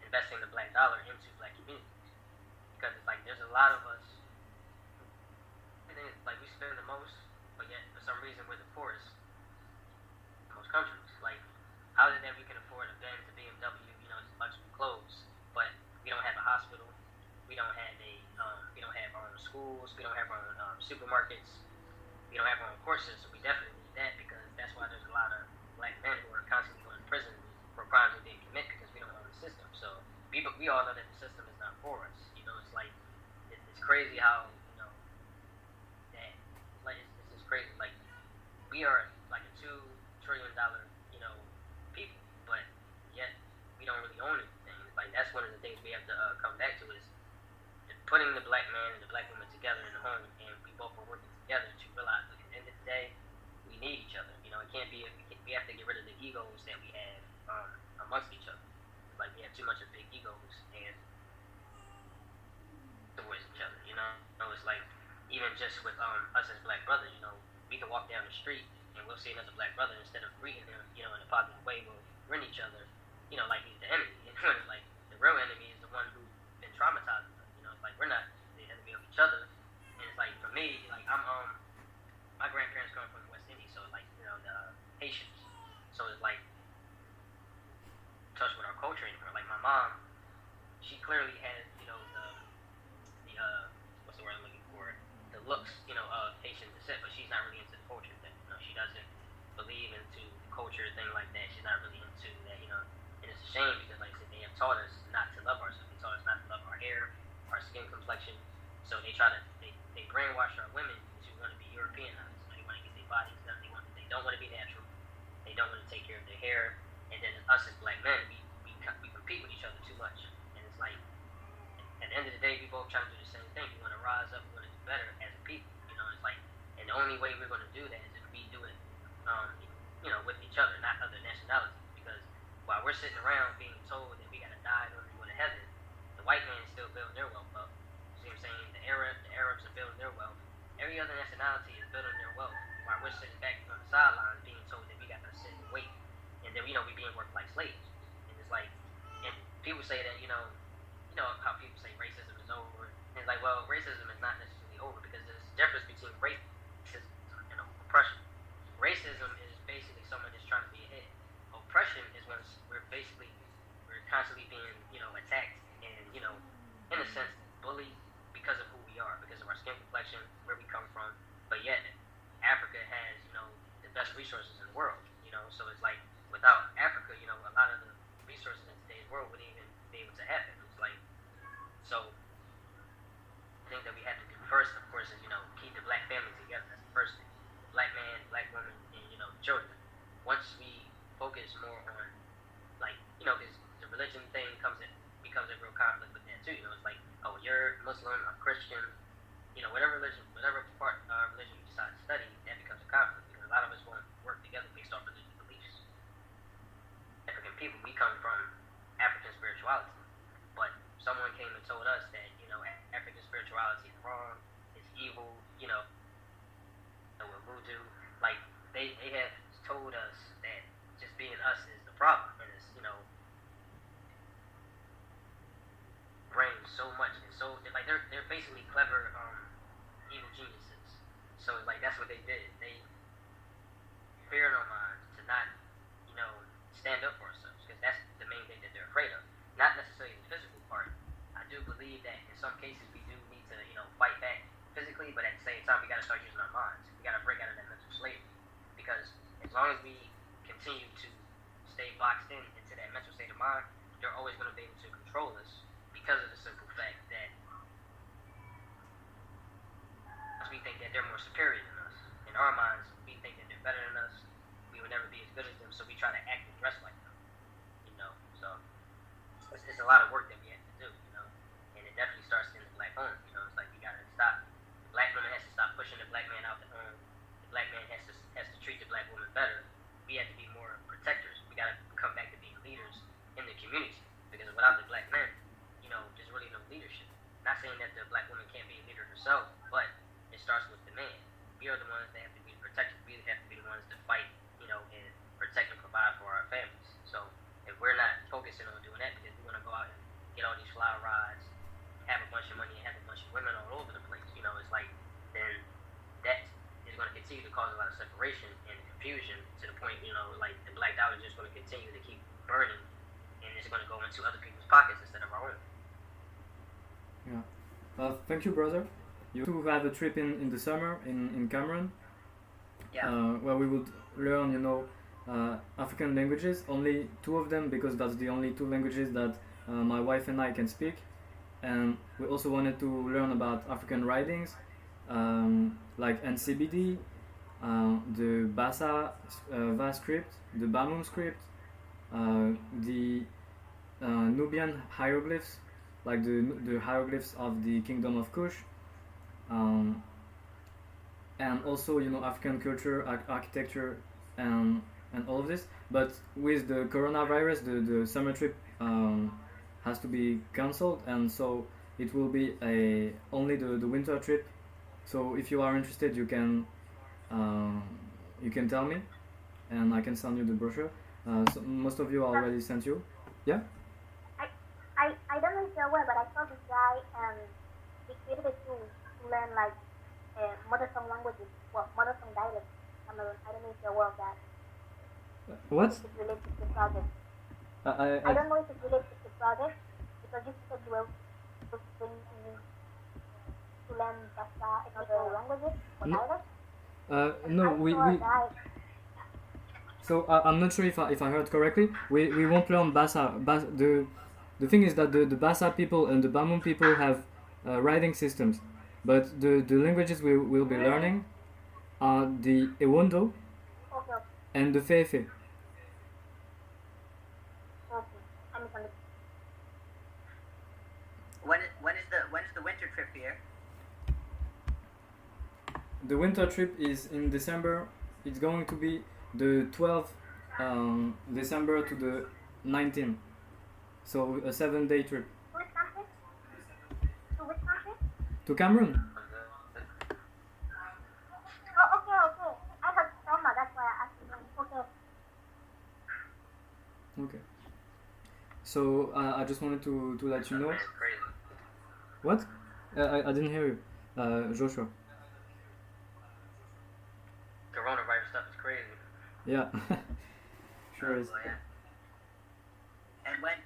[SPEAKER 6] investing the black dollar into black communities. Because it's like there's a lot of us, and it's like we spend the most, but yet for some reason we're the poorest in most countries. Like, how is it that we can afford a Benz, a BMW, just luxury clothes, but we don't have a hospital, we don't have we don't have our own schools, we don't have our own supermarkets, we don't have our own courses, so we definitely need that because that's why there's a lot of black men who are constantly going to prison for crimes they didn't commit because we don't own the system. So we all know that the system is not for us. It's like it's crazy how that like it's just crazy. Like we are like a $2 trillion people, but yet we don't really own anything. Like that's one of the things we have to come back to is putting the black man and the black woman together in the home, and we both are working together to realize that at the end of the day we need each other. It can't be. We have to get rid of the egos that we have amongst each other. Like we have too much of big egos and towards each other. It's like even just with us as black brothers. We can walk down the street and we'll see another black brother instead of greeting him, in a positive way. We'll grin each other, like he's the enemy. It's like the real enemy is the one who's been traumatized. It's like we're not the enemy of each other. And it's like for me, like I'm my grandparents come from the West Indies, so like the Haitians. So it's like touch with our culture anymore. Like my mom, she clearly has the what's the word I'm looking for? The looks of Haitian descent, but she's not really into the culture. That she doesn't believe into the culture thing like that. She's not really into that, you know. And it's a shame because, like I said, they have taught us not to love ourselves. They taught us not to love our hair, our skin complexion. So they try to they brainwash our women to want to be Europeanized. They want to get their bodies done. They don't want to be natural. They don't want to take care of their hair. And then us as black men, we compete with each other too much. And it's like, at the end of the day, we both trying to do the same thing. We want to rise up. We want to do better as a people. You know, it's like, and the only way we're going to do that is if we do it, you know, with each other, not other nationalities. Because while we're sitting around being told that we got to die in order to go to heaven, the white man is still building their wealth up. You see what I'm saying? The Arabs are building their wealth. Every other nationality is building their wealth. While we're sitting back on the sidelines being told that we got to sit and wait. And then, you know, we being worked like slaves. And it's like, and people say that, you know how people say racism is over. And it's like, well, racism is not necessarily over because there's a difference between racism and oppression. Racism is basically someone that's trying to be ahead. Oppression is when we're constantly being, you know, attacked and, you know, in a sense, bullied because of who we are, because of our skin complexion, where we come from. But yet, Africa has, you know, the best resources in the world, you know, so it's like, without Africa, you know, a lot of the resources in today's world wouldn't even be able to happen. It's like, so, the thing that we have to do first, of course, is, you know, keep the black family together. That's the first thing. Black man, black woman, and, you know, children. Once we focus more on, like, you know, because the religion thing becomes a real conflict with that, too. You know, it's like, oh, you're Muslim, I'm Christian, you know, whatever part religion you decide to study, that becomes a conflict because a lot of us won't work together based off religious beliefs. African people, we come from African spirituality, but someone came and told us that, you know, African spirituality is wrong, it's evil, you know, with voodoo, like, they have told us that just being us is the problem, and it's, you know, brings so much, and so, like, they're basically clever, evil geniuses. So it's like, that's what they did. They feared our minds to not, you know, stand up for ourselves, because that's the main thing that they're afraid of. Not necessarily the physical part. I do believe that in some cases we do need to, you know, fight back physically, but at the same time we got to start using our minds. We got to break out of that mental slavery, because as long as we continue to stay boxed into that mental state of mind, they're always going to be able to control us because of the simple fact that we think that they're more superior than us. In our minds, we think that they're better than us. We would never be as good as them, so we try to act and dress like them. You know, so it's a lot of work that we have to do, you know, and it definitely starts in the black home. You know, it's like we gotta stop. The black woman has to stop pushing the black man out the home. The black man has to treat the black woman better. We have to be more protectors. We gotta come back to being leaders in the community, because without the black men, you know, there's really no leadership. Not saying that the black woman can't be a leader herself, but it starts with the man. We are the ones that have to be protected. We have to be the ones to fight, you know, and protect and provide for our families. So if we're not focusing on doing that because we want to go out and get all these fly rides, have a bunch of money, and have a bunch of women all over the place, you know, it's like, then that is going to continue to cause a lot of separation and confusion to the point, you know, like the black dollar is just going to continue to keep burning, and it's going to go into other people's pockets instead of our own.
[SPEAKER 1] Yeah. Thank you, brother. You two have a trip in the summer in Cameroon, where we would learn, you know, African languages. Only 2 of them, because that's the only 2 languages that my wife and I can speak. And we also wanted to learn about African writings, like NCBD, the Bassa Va script, the Bamum script, the Nubian hieroglyphs, like the hieroglyphs of the Kingdom of Kush. And also, you know, African culture, architecture, and all of this. But with the coronavirus, the summer trip has to be cancelled, and so it will be only the winter trip. So if you are interested, you can tell me, and I can send you the brochure. So most of you already sent you. Yeah.
[SPEAKER 5] I don't know if you're aware, but I saw this guy he created a tool to learn like mother tongue languages, mother tongue dialects. I don't know if you're aware of that.
[SPEAKER 1] What?
[SPEAKER 5] If it's related to the project.
[SPEAKER 1] I
[SPEAKER 5] don't know if it's related to the project, because you said you were going to learn Bassa and other languages or dialects.
[SPEAKER 1] No, we So I'm not sure if I heard correctly. We won't learn Bassa. The thing is that the Bassa people and the Bamum people have writing systems, but the languages we will be learning are the Ewondo
[SPEAKER 5] Okay, okay,
[SPEAKER 1] and the Fefe.
[SPEAKER 5] okay. I misunderstood.
[SPEAKER 4] When is the winter trip here?
[SPEAKER 1] The winter trip is in December. It's going to be the 12th December to the 19th. So a 7-day trip.
[SPEAKER 5] To which country? To which country?
[SPEAKER 1] To Cameroon.
[SPEAKER 5] Oh, okay, okay. I heard Selma, that's why I asked you. Okay.
[SPEAKER 1] Okay. So I just wanted to let you know.
[SPEAKER 6] That's crazy.
[SPEAKER 1] What? I didn't hear you, Joshua.
[SPEAKER 6] Coronavirus stuff is crazy.
[SPEAKER 1] Yeah. Sure is.
[SPEAKER 4] Oh, yeah. And when is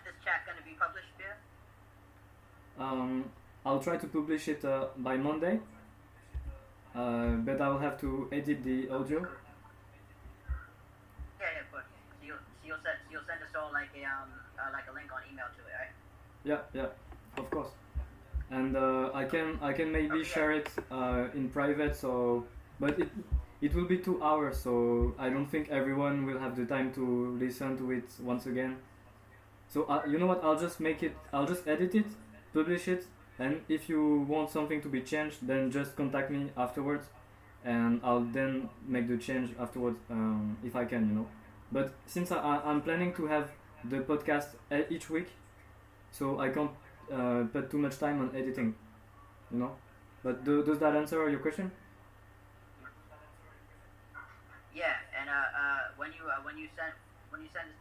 [SPEAKER 4] this chat gonna be published, Pierre?
[SPEAKER 1] I'll try to publish it by Monday. But I will have to edit the audio.
[SPEAKER 4] Yeah, of course. So you'll send us all like a link on email to it, right?
[SPEAKER 1] Yeah, of course. And I can maybe share it in private. So, but it will be 2 hours. So I don't think everyone will have the time to listen to it once again. So you know what? I'll just edit it, publish it, and if you want something to be changed, then just contact me afterwards, and I'll then make the change afterwards if I can, you know. But since I'm planning to have the podcast each week, so I can't put too much time on editing, you know. But does that answer your question?
[SPEAKER 4] Yeah, and when you send us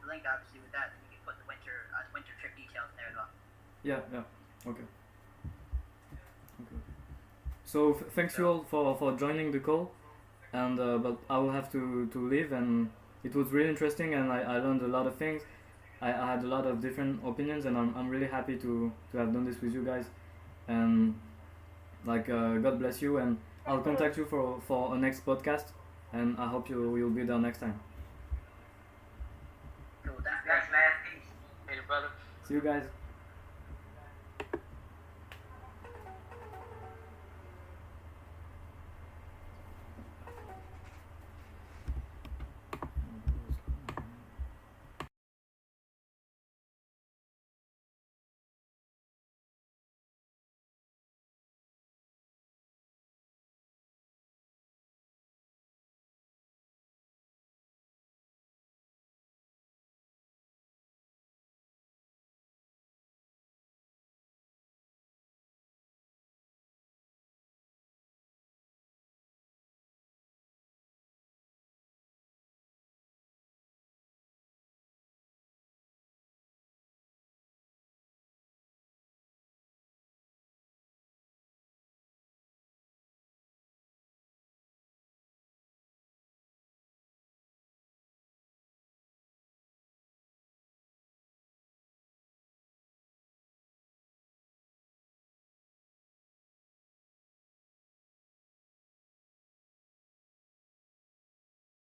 [SPEAKER 4] the link, obviously with that, then you can put the winter trip details in there as well.
[SPEAKER 1] Yeah. Okay. So thanks you all for joining the call, and but I will have to leave, and it was really interesting, and I learned a lot of things. I had a lot of different opinions, and I'm really happy to have done this with you guys, and like God bless you, and I'll contact you for a next podcast, and I hope you'll be there next time.
[SPEAKER 4] Cool, thanks,
[SPEAKER 2] Thanks, man. Peace.
[SPEAKER 6] Hey, brother.
[SPEAKER 1] See you guys.